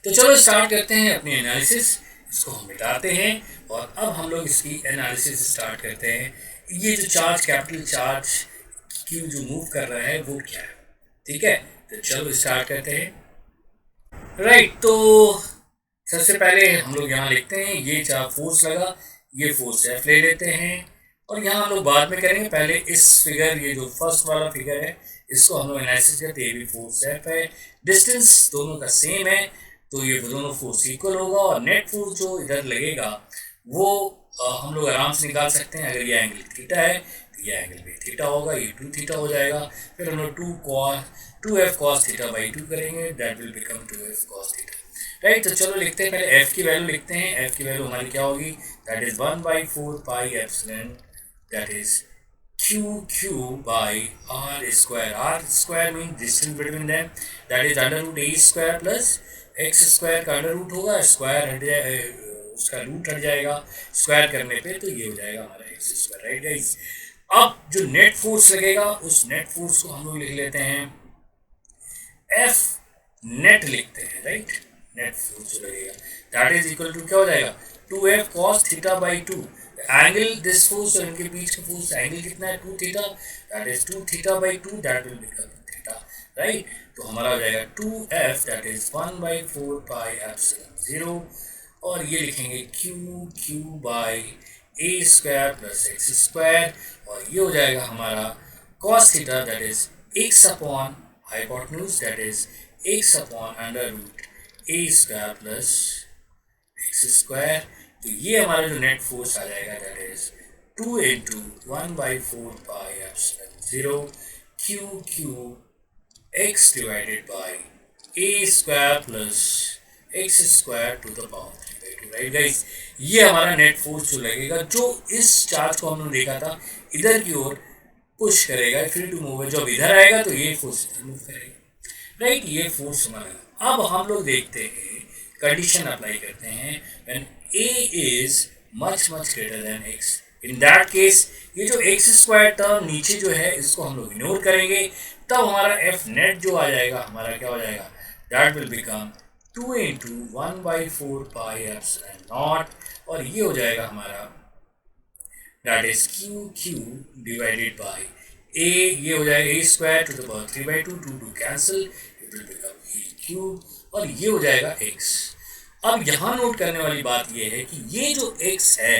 तो चलो स्टार्ट करते हैं अपनी एनालिसिस, इसको हम मिटाते हैं, और अब हम लोग इसकी एनालिसिस स्टार्ट करते हैं। ये जो चार्ज कैपिटल चार्ज Q जो मूव कर रहा है वो क्या है, ठीक है। तो चलो स्टार्ट करते हैं, राइट। तो सबसे पहले हम लोग यहाँ लिखते हैं ये चार फोर्स लगा, ये फोर्स F ले लेते हैं, और यहाँ हम लोग बाद में करेंगे, पहले इस फिगर, ये जो फर्स्ट वाला फिगर है इसको हम लोग एनालिसिस करते हैं। ये भी फोर्स F है, डिस्टेंस दोनों का सेम है, तो ये दोनों फोर्स इक्वल होगा, और नेट फोर्स जो इधर लगेगा वो हम लोग आराम से निकाल सकते हैं। अगर ये एंगल थीटा है तो ये एंगल भी थीटा होगा, ये 2 थीटा हो जाएगा, फिर हम लोग 2f cos θ/2 करेंगे, that will become 2f cos θ, right. तो चलो लिखते हैं, पहले f की वैल्यू लिखते हैं। f की वैल्यू हमारी क्या होगी, that is 1/4 pi epsilon, that is r² mean distance between them, that is √a² plus x² का अंडर रूट होगा, स्क्वायर हट जाए, उसका रूट हट जाएगा स्क्वायर करने पे, तो ये हो जाएगा हमारा x², राइट गाइस। अब जो नेट फोर्स लगेगा उस नेट फोर्स को हम लोग लिख लेते हैं F नेट लिखते हैं, राइट। नेट फोर्स जो लगेगा दैट इज इक्वल टू क्या हो जाएगा 2f cos θ/2, angle this force और इनके बीच का फोर्स एंगल कितना है 2 theta, that is 2 θ/2, that will become theta, right. तो हमारा हो जाएगा 2f that is 1/4 pi epsilon 0, और ये लिखेंगे Q/a² प्लस x², और ये हो जाएगा हमारा cos θ that is x upon hypotenuse, that is x upon under root a² plus x²। तो ये हमारा जो नेट फोर्स आ जाएगा that is 2 × 1/4 pi epsilon 0 Q x divided by a² plus x² to the power 3/2, right guys. ये हमारा net force जो लगेगा, जो इस चार्ज को हमने देखा था इधर की ओर पुश करेगा, फ्री टू मूव है, जब इधर आएगा तो ये फोर्स इधर मूव करेगा, राइट। ये फोर्स हमारा। अब हम लोग देखते हैं, कंडीशन अप्लाई करते हैं, when A is much much greater than x, in that case ये जो एक्स स्क्वायर टर्म नीचे जो है इसको हम लोग इग्नोर करेंगे, तब हमारा एफ नेट जो आ जाएगा हमारा क्या हो जाएगा, that will become 2 into 1/4 pi epsilon naught, और ये हो जाएगा हमारा that is Q Q divided by A, ये हो जाएगा A square to the power 3/2, 2 cancel, it will become A cube, और ये हो जाएगा एक्स। अब यहाँ नोट करने वाली बात ये है कि ये जो एक्स है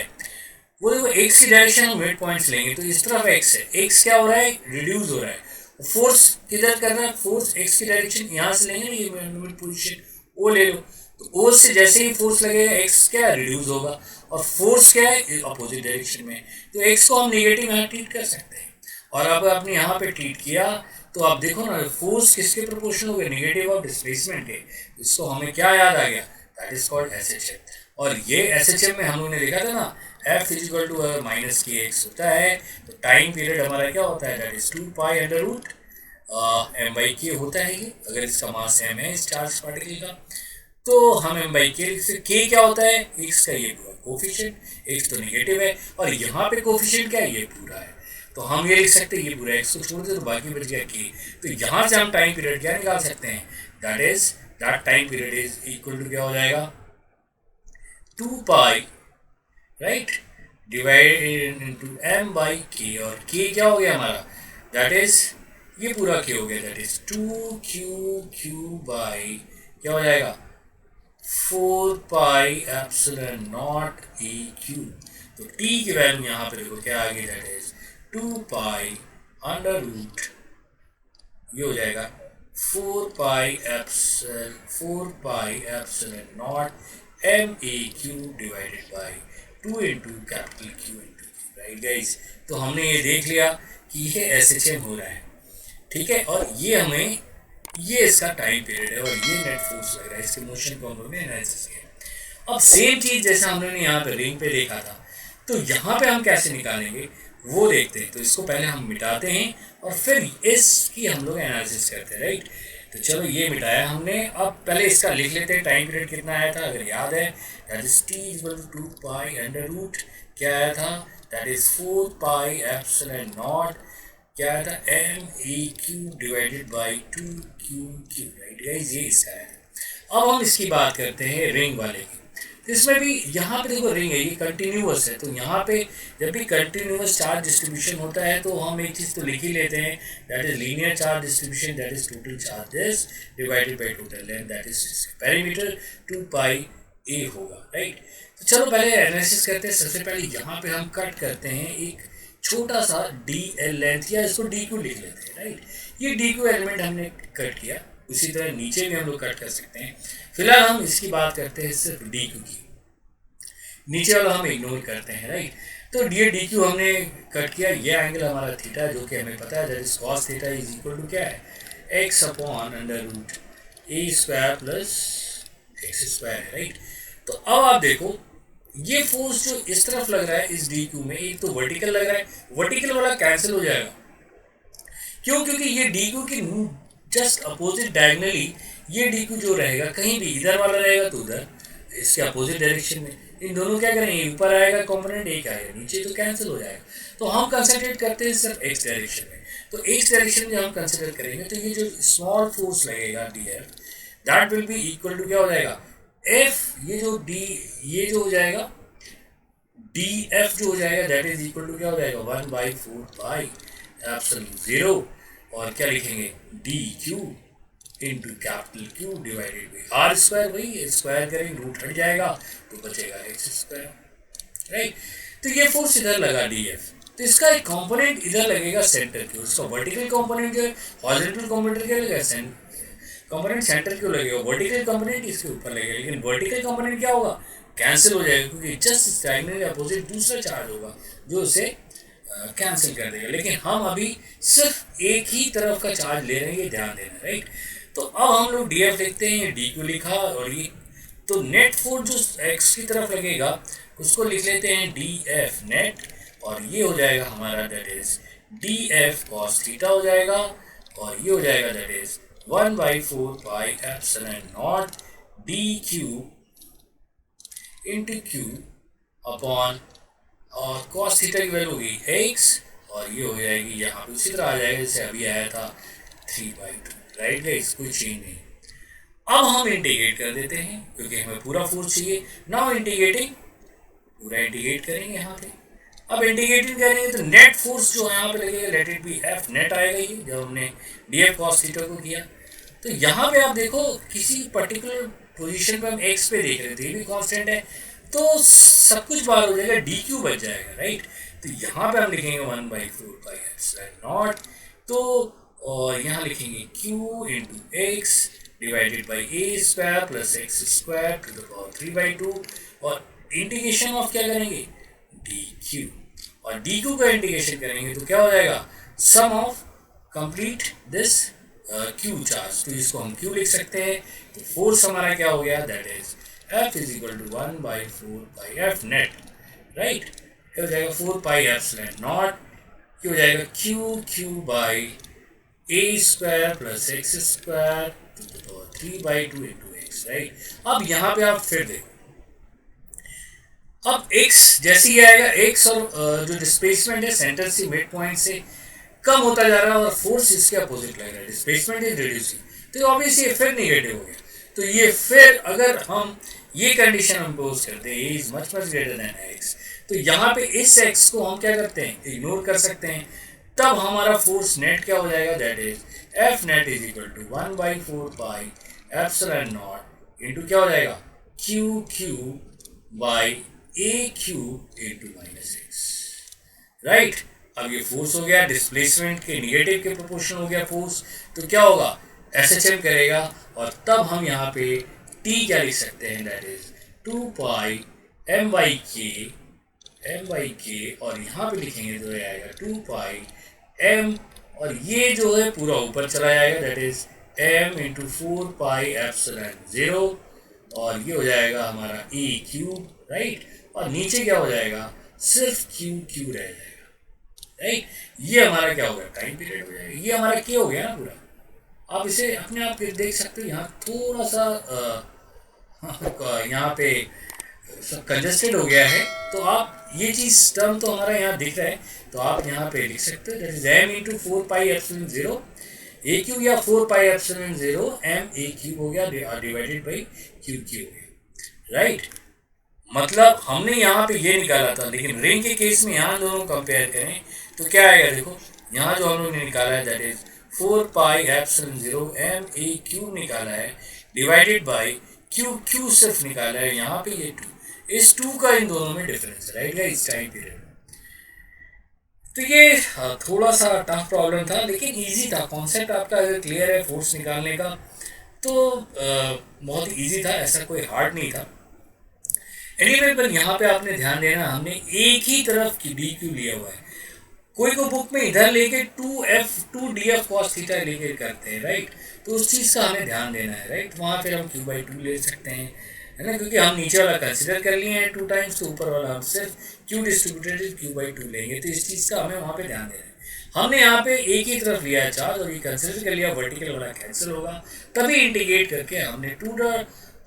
वो देखो एक्स की डायरेक्शन में मिड पॉइंट्स लेंगे तो इस तरफ एक्स है, एक्स क्या हो रहा है, रिड्यूस हो रहा है, फोर्स किधर कर रहा है, फोर्स एक्स की डायरेक्शन यहाँ से लेंगे ना, ये मिड पोजीशन ओ ले लो, तो ओ से जैसे ही फोर्स लगेगा एक्स क्या रिड्यूस होगा, और फोर्स क्या है अपोजिट डायरेक्शन में, तो एक्स को हम नेगेटिव यहाँ ट्रीट कर सकते हैं। और अब आपने यहाँ पे ट्रीट किया तो आप देखो ना फोर्स किसके प्रोपोर्शनल हो गया, नेगेटिव ऑफ डिस्प्लेसमेंट है, इसको हमें क्या याद आ गया, दैट इज कॉल्ड एसएचएम। और ये एसएचएम में हम लोगों ने देखा था ना, एफ इज इक्वल टू अगर माइनस के एक्स होता है तो टाइम पीरियड हमारा क्या होता है, that is 2 pi under root M by K होता है ये, अगर इसका मास एम है इस चार्ज पार्टिकल का, तो हम एम बाई के क्या होता है, एक्स का ये पूरा कोफिशिएंट, एक्स तो नेगेटिव है, और यहाँ पे कोफिशिएंट क्या है, ये पूरा है, तो हम ये लिख सकते हैं ये पूरा एक्स को छोड़ दे तो बाकी बच गया के, तो यहाँ से हम टाइम पीरियड क्या निकाल सकते हैं, that is that time period is equal to क्या हो जाएगा, 2 pi, right, divided into m by K, और k क्या हो गया हमारा, दैट इज ये पूरा k हो गया, दैट इज 2q बाई क्या हो जाएगा 4 pi epsilon naught A cube, तो t की वैल्यू यहाँ पे देखो क्या आ गई, that is 2 pi under root, ये हो जाएगा 4 pi epsilon naught M A cube divided by 2 into capital Q into, right guys. तो हमने ये देख लिया कि ये एसएचएम हो रहा है, ठीक है, और ये हमें ये इसका टाइम पीरियड है और ये नेट फोर्स लग रहा है, इसके मोशन को हम लोगों ने एनालिसिस किया। अब सेम चीज़ जैसे हम लोगों ने यहाँ पे रिंग पे देखा था, तो यहाँ पे हम कैसे निकालेंगे वो देखते हैं। तो इसको पहले हम मिटाते हैं और फिर इसकी हम लोग एनालिसिस करते हैं, राइट। तो चलो ये मिटाया हमने, अब पहले इसका लिख लेते हैं टाइम पीरियड कितना आया था, अगर याद है that is T equal to 2 pi under root क्या आया था, that is 4 pi epsilon naught क्या आया था, M A cube divided by 2 Q Q, right guys, ये इसका आया था। अब हम इसकी बात करते हैं रिंग वाले की, तो इसमें भी यहाँ पे देखो रिंग है, ये कंटिन्यूअस है, तो यहाँ पे जब भी कंटिन्यूअस चार्ज डिस्ट्रीब्यूशन होता है तो हम एक चीज़ तो लिख ही लेते हैं, that is linear charge distribution, that is total charges divided by total length, that is perimeter 2 पाई ए होगा, राइट। तो चलो पहले एनालिसिस करते हैं। सबसे पहले यहाँ पे हम कट करते हैं एक छोटा सा डी एल लेंथ, या इसको डी क्यू लिख लेते हैं, राइट। ये डी क्यू एलिमेंट हमने कट किया, उसी तरह नीचे भी हम लोग कट कर सकते हैं। फिलहाल हम इसकी बात करते हैं सिर्फ डी क्यू की, नीचे वाला हम इग्नोर करते हैं, राइट। तो डी डी क्यू हमने कट किया, ये एंगल हमारा थीटा जो कि हमें पता है that is cos theta is equal to क्या है, X upon under root A square plus X square है, राइट। तो अब आप देखो ये फोर्स जो इस तरफ लग रहा है इस डी क्यू में, एक तो वर्टिकल लग रहा है, वर्टिकल वाला कैंसिल हो जाएगा, क्यों, क्योंकि ये डी क्यू की जस्ट अपोजिट डायगनली ये डी क्यू जो रहेगा, कहीं भी इधर वाला रहेगा तो उधर इसके अपोजिट डायरेक्शन में, इन दोनों क्या करेंगे, ऊपर आएगा कंपोनेंट, एक आएगा नीचे, तो कैंसिल हो जाएगा। तो हम कंसंट्रेट करते हैं सिर्फ एक्स डायरेक्शन में, तो एक्स डायरेक्शन में हम कंसिडर करेंगे तो ये जो स्मॉल फोर्स लगेगा D F, that will be equal to क्या हो जाएगा, एफ, ये जो डी, ये जो हो जाएगा डी एफ जो हो जाएगा दैट इज इक्वल टू क्या हो जाएगा 1/4 पाई एप्सिलॉन 0, और क्या लिखेंगे D Q into capital Q divided by R square, वही स्क्वायर करेंगे रूट हट जाएगा तो बचेगा एक्स स्क्वायर, राइट। तो ये फोर्स इधर लगा डी एफ, तो इसका एक कंपोनेंट इधर लगेगा सेंटर क्यों, इसका वर्टिकल कंपोनेंट जो है, हॉरिजॉन्टल कंपोनेंट क्या लगेगा, कंपोनेंट सेंटर क्यों लगेगा, वर्टिकल कंपोनेंट इसके ऊपर लगेगा, लेकिन वर्टिकल कंपोनेंट क्या होगा, कैंसिल हो जाएगा, क्योंकि जस्ट डायगोनली अपोजिट दूसरा चार्ज होगा जो उसे कैंसिल कर देगा। लेकिन हम अभी सिर्फ एक ही तरफ का चार्ज ले रहे हैं, ये ध्यान देना, राइट। तो अब हम लोग डी एफ लिखते हैं, डी क्यू लिखा, और ये तो नेट फोर्स जो एक्स की तरफ लगेगा उसको लिख लेते हैं डी एफ नेट, और ये हो जाएगा हमारा that is D F cos theta हो जाएगा, और ये हो जाएगा that is 1/4 pi epsilon not D Q into Q upon, और कॉस थीटा की वैल्यू होगी x, और ये हो जाएगी यहाँ पे उसी तरह आ जाएगा जैसे अभी आया था 3/2, राइट गाइस, कोई चेंज नहीं। अब हम इंटीग्रेट कर देते हैं क्योंकि हमें पूरा फोर्स चाहिए। नाउ इंटीग्रेटिंग, पूरा इंटीग्रेट करेंगे यहाँ पे। अब इंटीग्रेटिंग करेंगे तो नेट फोर्स जो है यहाँ पे लगेगा, late it B F net आएगा ये, जब हमने डी एफ कॉस थीटा को किया। तो यहाँ पे आप देखो किसी पर्टिकुलर पोजीशन पे हम एक्स पे देख रहे थे, ये भी कांस्टेंट है, तो सब कुछ बाहर हो जाएगा, डी क्यू बच जाएगा, राइट। तो यहाँ पे हम लिखेंगे 1/4 पाई एप्सिलॉन नॉट, तो और यहाँ लिखेंगे q into X divided by A square plus X square to the power 3/2, और इंटीग्रेशन ऑफ क्या करेंगे, डी क्यू, और डी क्यू का इंटीग्रेशन करेंगे तो क्या हो जाएगा, sum of complete this Q charge, तो इसको हम क्यू लिख सकते हैं। तो फोर्स हमारा क्या हो गया, that is F is equal to 1/4 pi F net, right. ये हो जाएगा 4 पाई एप्सिलॉन नॉट, ये हो जाएगा Q by A square plus X square to the power 3/2 into X, right. अब यहाँ पे आप फिर देखो, अब x जैसे ही आएगा, x और जो डिस्प्लेसमेंट है सेंटर से मिड पॉइंट से कम होता जा रहा है और फोर्स इसके अपोजिट लग रहा है, डिस्प्लेसमेंट इज रिड्यूसिंग, तो ऑब्वियसली फिर नेगेटिव हो गया। तो ये फिर अगर हम ये कंडीशन इम्पोज करते हैं, is much much greater than x, तो यहाँ पे इस x को हम क्या करते हैं, इग्नोर कर सकते हैं। तब हमारा फोर्स नेट क्या हो जाएगा, that is F net is equal to 1/4 pi epsilon naught into क्या हो जाएगा, Q by A Q into -x, right. अब ये फोर्स हो गया, डिस्प्लेसमेंट के निगेटिव के प्रोपोर्शन हो गया फोर्स, तो क्या होगा, SHM करेगा, और तब हम यहाँ पे T क्या लिख सकते हैं, दैट इज 2 पाई m/k, और यहाँ पे लिखेंगे तो आएगा 2 पाई m, और ये जो है पूरा ऊपर चला जाएगा, that is m into 4 pi epsilon 0, और ये हो जाएगा हमारा ए क्यूब, राइट। और नीचे क्या हो जाएगा, सिर्फ क्यू रह जाएगा, राइट। ये हमारा क्या हो गया, टाइम पीरियड हो जाएगा, ये हमारा क्या हो गया ना पूरा। आप इसे अपने आप देख सकते हो, यहाँ थोड़ा सा यहाँ पे कंजस्टेड हो गया है, तो आप ये चीज़ टर्म तो हमारा यहाँ दिख रहा है, तो आप यहाँ पे लिख सकते हो, that is m into 4 pi epsilon 0 A Q, या 4 पाई एप्सिलॉन 0 m ए क्यूब हो गया डिवाइडेड बाई क्यू हो गया, राइट। मतलब हमने यहाँ पे ये निकाला था, लेकिन रिंग के केस में यहाँ दोनों कंपेयर करें तो क्या आएगा, देखो यहाँ जो हम लोग ने निकाला है that is 4 pi epsilon 0 m A cube निकाला है डिवाइडेड बाई क्यू सिर्फ निकाला है, यहाँ पे ये 2, इस 2 का इन दोनों में difference, right guys, time period. तो ये थोड़ा सा टफ प्रॉब्लम था, लेकिन इजी था, कॉन्सेप्ट आपका अगर क्लियर है फोर्स निकालने का तो बहुत इजी था, ऐसा कोई हार्ड नहीं था। एनीवे, पर यहाँ पे आपने ध्यान देना, हमने एक ही तरफ की डी क्यू लिया हुआ है, कोई को बुक में इधर लेके 2 DF cos थीटा लेके करते हैं, राइट। तो उस चीज़ का हमें ध्यान देना है, राइट। वहाँ फिर हम q/2 ले सकते हैं, है ना, क्योंकि हम नीचे वाला कंसिडर कर लिए हैं 2 टाइम्स, तो ऊपर वाला हम सिर्फ q डिस्ट्रीब्यूटेड q/2 लेंगे, तो इस चीज़ का हमें वहाँ पे ध्यान देना है। हमने यहाँ पे एक ही तरफ लिया है चार्ज, और ये कंसिडर कर लिया, वर्टिकल वाला कैंसिल होगा, तभी इंटीग्रेट करके हमने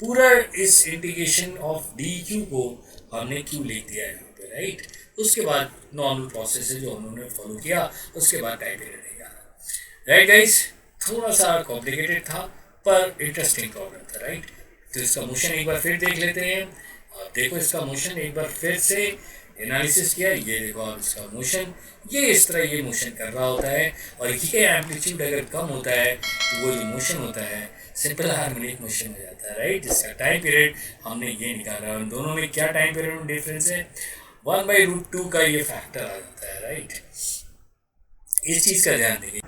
पूरा इस इंटीग्रेशन ऑफ डी क्यू को हमने क्यू लिख दिया है यहाँ पे, राइट। उसके बाद नॉर्मल प्रोसेस है जो उन्होंने फॉलो किया, उसके बाद टाइम पीरियड रहेगा, राइट गाइस। थोड़ा सा कॉम्प्लिकेटेड था पर इंटरेस्टिंग प्रॉब्लम था, राइट। तो इसका मोशन एक बार फिर देख लेते हैं। आप देखो इसका मोशन एक बार फिर से एनालिसिस किया, ये देखो आप इसका मोशन, ये इस तरह ये मोशन कर रहा होता है, और ये एम्पलीट्यूड अगर कम होता है तो वो जो मोशन होता है सिंपल हार्मोनिक मोशन हो जाता है, राइट। जिसका टाइम पीरियड हमने ये निकाला, उन दोनों में क्या टाइम पीरियड में डिफरेंस है, 1/√2 का ये फैक्टर आ जाता है, राइट। इस चीज़ का ध्यान देंगे।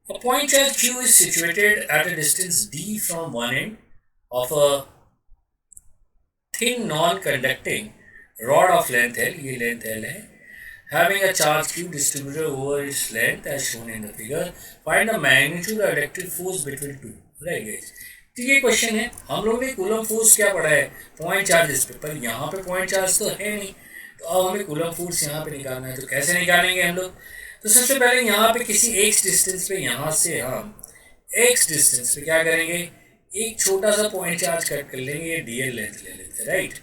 A point charge q is situated at a distance d from one end of a thin non-conducting rod of length L, ये length L है, having a charge q distributed over its length as shown in the figure. Find the magnitude of electric force between two. Right. तो ये question है, हम लोग ने coulomb force क्या पढ़ा है पॉइंट चार्जेस पे, पर यहाँ पे पॉइंट चार्ज तो है नहीं, तो अब हमें कूलम फोर्स यहाँ पे निकालना है। तो कैसे निकालेंगे हम लोग? तो सबसे पहले यहाँ पे किसी एक्स डिस्टेंस पे, यहाँ से हम एक्स डिस्टेंस पे क्या करेंगे, एक छोटा सा पॉइंट चार्ज कट कर लेंगे, ये डी एल लेंथ ले लेते हैं, राइट।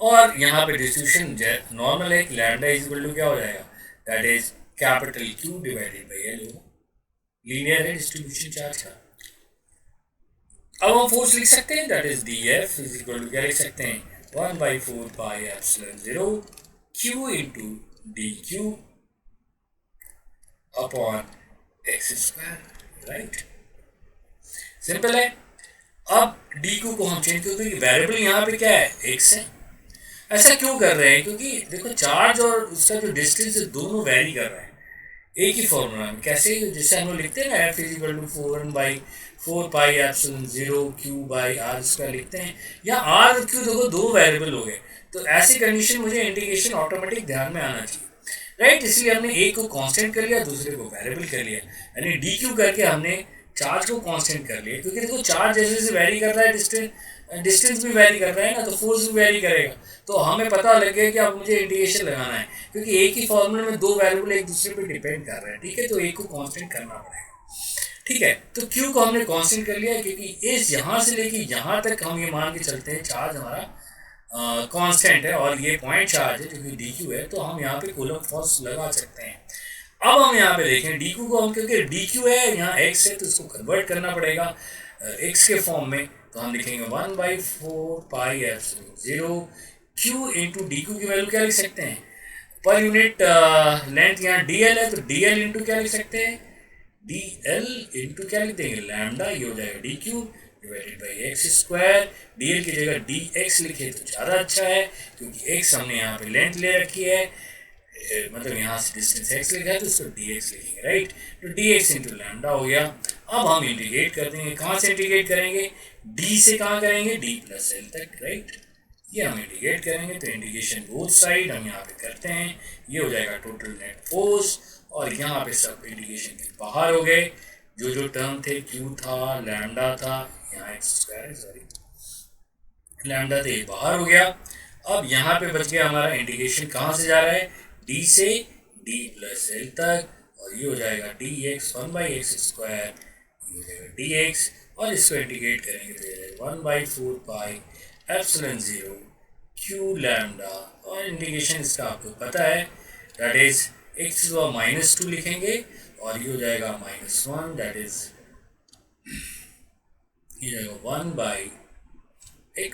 और यहाँ पे डिस्ट्रीब्यूशन नॉर्मल है, लैम्डा इज इक्वल टू क्या हो जाएगा, that is capital Q divided by L, linear है डिस्ट्रीब्यूशन चार्ज का। अब हम फोर्स लिख सकते हैं, that is D F is equal to क्या लिख सकते हैं, 1/4 pi epsilon 0 Q into D Q upon X square, right. Simple है। अब डी क्यू को हम चेंज, क्योंकि वेरिएबल यहाँ पे क्या है, एक्स है। ऐसा क्यों कर रहे हैं, क्योंकि देखो चार्ज और उसका जो डिस्टेंस है दोनों वेरी कर रहे हैं एक ही फॉर्मूला में। कैसे, जैसे हम लोग लिखते हैं ना, F is equal to 4 pi epsilon 0 Q by R square लिखते हैं, या आर और क्यू देखो दो वेरिएबल हो गए, तो ऐसी कंडीशन मुझे इंटीग्रेशन ऑटोमेटिक ध्यान में आना चाहिए, राइट। इसलिए हमने एक को कांस्टेंट कर लिया, दूसरे को वेरिएबल कर लिया, यानी डी क्यू करके हमने चार्ज को कांस्टेंट कर लिया, क्योंकि देखो चार्ज जैसे जैसे वेरी कर रहा है, डिस्टेंस भी वेरी कर रहा है ना, तो फोर्स भी वेरी करेगा। तो हमें पता लग गया कि अब मुझे इंटीग्रेशन लगाना है, क्योंकि एक ही फॉर्मूले में दो वेरिएबल एक दूसरे पे डिपेंड कर रहे हैं, ठीक है। तो एक को कांस्टेंट करना पड़ेगा, ठीक है। तो क्यू को हमने कांस्टेंट कर लिया, क्योंकि इस यहाँ से लेके यहाँ तक हम ये मान के चलते हैं चार्ज हमारा कांस्टेंट है, और ये पॉइंट चार्ज है क्योंकि डी क्यू है, तो हम यहाँ पे कूलम फोर्स लगा सकते हैं। अब हम यहाँ पे देखें डी क्यू को, हम क्योंकि डी क्यू है यहाँ एक्स है, तो इसको कन्वर्ट करना पड़ेगा एक्स के फॉर्म में। तो हम लिखेंगे 1/4 pi epsilon 0 Q into D Q की वैल्यू क्या लिख सकते हैं, पर यूनिट लेंथ यहाँ डी एल है, तो डी एल इंटू क्या लिख सकते हैं, डी एल इंटू क्या लिख देंगे, लैम्डा, ये हो जाएगा D Q divided by x square. D L की जगह डी एक्स लिखे तो ज़्यादा अच्छा है, क्योंकि एक्स हमने यहाँ पे लेंथ ले रखी है, मतलब यहाँ से डिस्टेंस एक्स लिखा है तो उसको डी एक्स लिखेंगे, राइट। तो डी एक्स इंटू लैम्डा हो गया। अब हम इंटीग्रेट कर देंगे, कहाँ से इंटीग्रेट करेंगे, डी से कहाँ करेंगे, डी प्लस एल तक, राइट। ये हम इंटीग्रेट करेंगे, तो इंटीग्रेशन बोथ साइड हम यहाँ पे करते हैं, ये हो जाएगा टोटल नेट फोर्स, और यहाँ पे सब इंटीग्रेशन के बाहर हो गए, जो जो टर्म थे, क्यू था, लैम्डा था, यहाँ एक्स स्क्वायर, सॉरी लैम्डा थे, बाहर हो गया। अब यहाँ पे बच गया हमारा इंटीग्रेशन, कहाँ से जा रहा है, डी से डी प्लस एल तक, और ये हो जाएगा डी एक्स 1/x स्क्वायर, ये हो जाएगा डी एक्स, और इसको इंटीग्रेट करेंगे तो 1/4 पाई एप्सिलॉन 0 क्यू लैम्डा, और इंटीग्रेशन इसका आपको पता है, दैट इज एक्स को -2 लिखेंगे, और ये हो जाएगा -1, दैट इज ये जाएगा 1/x,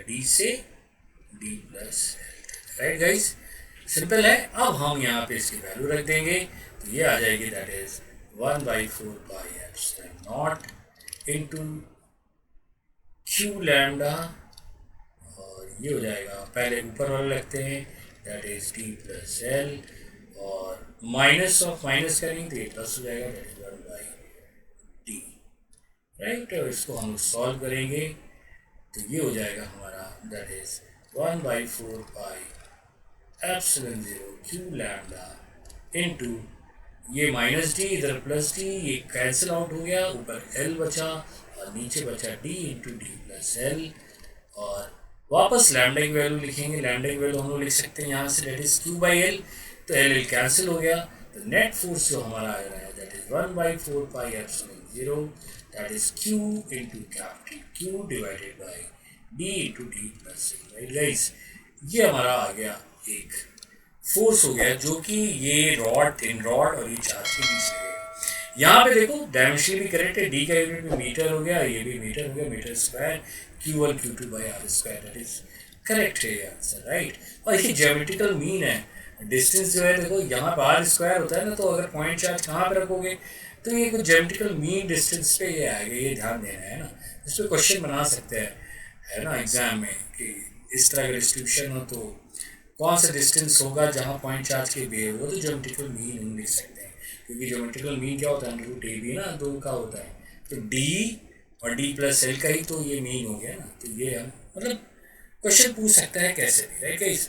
डी से D plus, right guys, simple है। अब हम यहाँ पे इसकी वैल्यू रख देंगे, तो ये आ जाएगी, that is 1/4 pi epsilon naught into Q lambda, और ये हो जाएगा, पहले ऊपर वाला रखते हैं, that is D plus L, और माइनस ऑफ माइनस करेंगे तो ये प्लस हो जाएगा, दैट इज 1/d, राइट। और इसको हम सॉल्व करेंगे तो ये हो जाएगा हमारा, that is 1/4 pi epsilon 0 Q lambda into ये -d, इधर +d, ये कैंसिल आउट हो गया, ऊपर l बचा और नीचे बचा d into D plus L, और वापस लैम्डा की वैल्यू लिखेंगे, लैम्डा की वैल्यू हम लोग लिख सकते हैं यहाँ से, that is q by L, तो एल कैंसिल हो गया, तो नेट फोर्स जो हमारा आ रहा है, that is 1/4 pi epsilon 0, that is q into capital Q divided by d into D plus L, right guys. ये हमारा आ गया एक फोर्स हो गया, जो कि ये रॉड, थिन रॉड और ये चार्ज के बीच लगेगा। यहाँ पे देखो डायमेंशन भी करेक्ट है, डी का यूनिट में मीटर हो गया, ये भी मीटर हो गया, metre square, Q1 Q2 by R square, that is correct है ये आंसर, राइट। और ये ज्योमेट्रिकल मीन है, डिस्टेंस जो है देखो यहाँ पर आर स्क्वायर होता है ना, तो अगर पॉइंट चार्ज कहाँ पर रखोगे तो ये कुछ ज्योमेट्रिकल मीन डिस्टेंस पे ये आएगा, ये ध्यान देना है ना। इस पर क्वेश्चन बना सकते हैं, है ना, एग्जाम में, कि इस तरह का डिस्ट्रीब्यूशन हो तो कौन सा डिस्टेंस होगा जहाँ पॉइंट चार्ज के बिहेव हो, तो ज्योमेट्रिकल मीन हम लिख सकते हैं, क्योंकि ज्योमेट्रिकल मीन क्या होता है, √a ना, 2 का होता है, तो d और d प्लस एल का ही तो ये मीन हो गया ना। तो ये हम मतलब क्वेश्चन पूछ सकता है कैसे भी, राइट गाइस।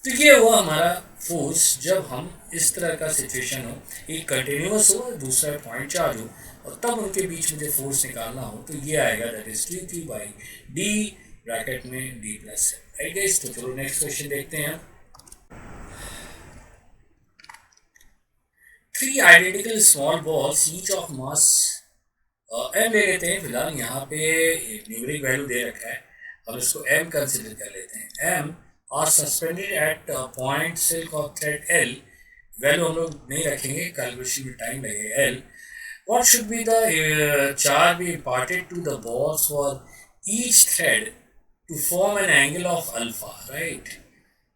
तो ये हुआ हमारा फोर्स जब हम इस तरह का सिचुएशन हो, एक कंटिन्यूस हो और दूसरा पॉइंट चार्ज हो, और तब उनके बीच मुझे फोर्स निकालना हो, तो ये आएगा that is Q Q by D, bracket में डी प्लस है, राइट गाइस। तो चलो नेक्स्ट क्वेश्चन देखते हैं। Three identical small balls each of mass M ले लेते हैं फिलहाल, यहाँ पे न्यूमेरिक वैल्यू दे रखा है, हम इसको एम कंसिडर कर लेते हैं। M are suspended at point silk of thread L, value हम लोग नहीं रखेंगे, कैलकुलेशन में टाइम लगेगा। L, what should be the charge be imparted to the balls for each thread to form an angle of alpha, right?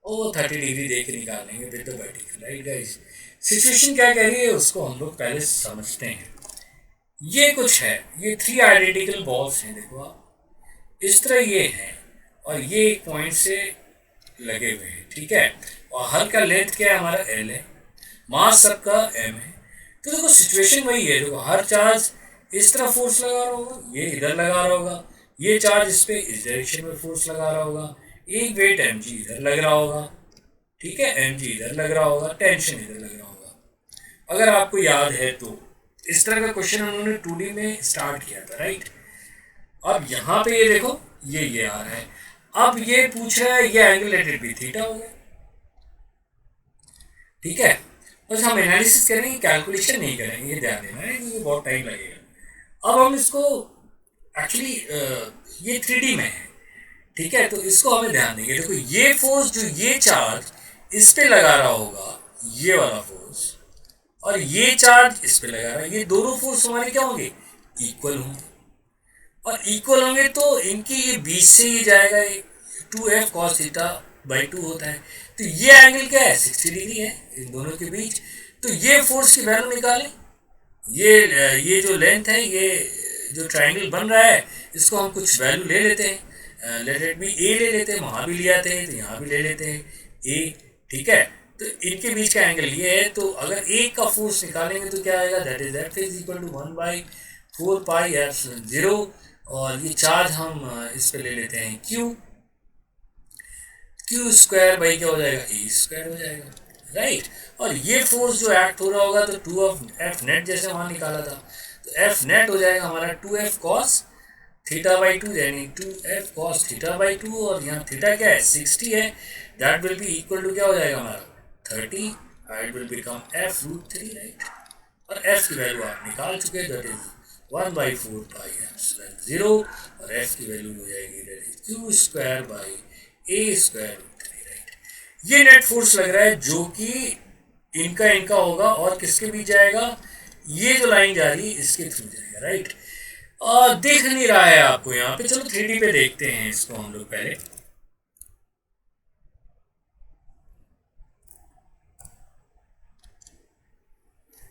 O 30 degree देख निकालेंगे with the vertical, right guys. Situation क्या कह रही है उसको हम लोग पहले समझते हैं। ये कुछ है, ये थ्री आइडेंटिकल बॉल्स हैं, देखो आप इस तरह ये हैं, और ये एक पॉइंट से लगे हुए हैं, ठीक है, और हर का लेंथ क्या है हमारा एल है, मास सबका एम है। तो देखो सिचुएशन वही है, देखो हर चार्ज इस तरह फोर्स लगा रहा होगा, ये इधर लगा रहा होगा, ये चार्ज इस पे इस डायरेक्शन में फोर्स लगा रहा होगा, एक वेट एम जी इधर लग रहा होगा, ठीक है, एम जी इधर लग रहा होगा, टेंशन इधर लग रहा होगा। अगर आपको याद है तो इस तरह का क्वेश्चन उन्होंने 2D में स्टार्ट किया था, राइट। अब यहाँ पे ये देखो ये आ रहा है, अब ये पूछ रहा है ये angle late it B theta हो गया, ठीक है। बस हम एनालिसिस करेंगे, कैलकुलेशन नहीं करेंगे, ये ध्यान देना है, ये बहुत टाइम लगेगा। अब हम इसको एक्चुअली ये 3D में है, ठीक है, तो इसको हमें ध्यान देंगे। देखो ये फोर्स जो ये चार्ज इस पे लगा रहा होगा, ये वाला फोर्स, और ये चार्ज इस पे लगा रहा है, ये दोनों फोर्स हमारे क्या होंगे, इक्वल होंगे, और इक्वल होंगे तो इनकी ये बीच से ये जाएगा, 2f cos थीटा बाई 2 होता है, तो ये एंगल क्या है 60 डिग्री है इन दोनों के बीच। तो ये फोर्स की वैल्यू निकालें, ये जो लेंथ है, ये जो ट्राइंगल बन रहा है, इसको हम कुछ वैल्यू ले लेते हैं, लेट इट बी ए ले लेते हैं, वहाँ भी लिया थे तो यहाँ भी ले लेते हैं ए, ठीक है। तो इनके बीच का एंगल ये है, तो अगर एक का फोर्स निकालेंगे तो क्या आएगा, that is equal to 1/4 pi epsilon 0, और ये चार्ज हम इस पे ले लेते हैं क्यू स्क्वायर बाई क्या हो जाएगा, ए स्क्वायर हो जाएगा, राइट। और ये फोर्स जो एक्ट हो रहा होगा तो 2 ऑफ एफ नेट जैसे वहाँ निकाला था, तो एफ नेट हो जाएगा हमारा 2f cos थीटा बाई 2, यानी 2f cos थीटा बाई 2, और यहाँ थीटा क्या है 60 है, that will be equal to क्या हो जाएगा हमारा 30, it will become f√3, right. और f की वैल्यू आप निकाल चुके हैं, दैट इज 1/4 पाई एप्सिलॉन 0, और f की वैल्यू हो जाएगी that is Q square by A square, right. ये नेट फोर्स लग रहा है जो कि इनका होगा, और किसके बीच जाएगा, ये जो लाइन जा रही है इसके थ्रू जाएगा, राइट। दिख नहीं रहा है आपको यहाँ पे, चलो 3D पे देखते हैं इसको हम लोग पहले।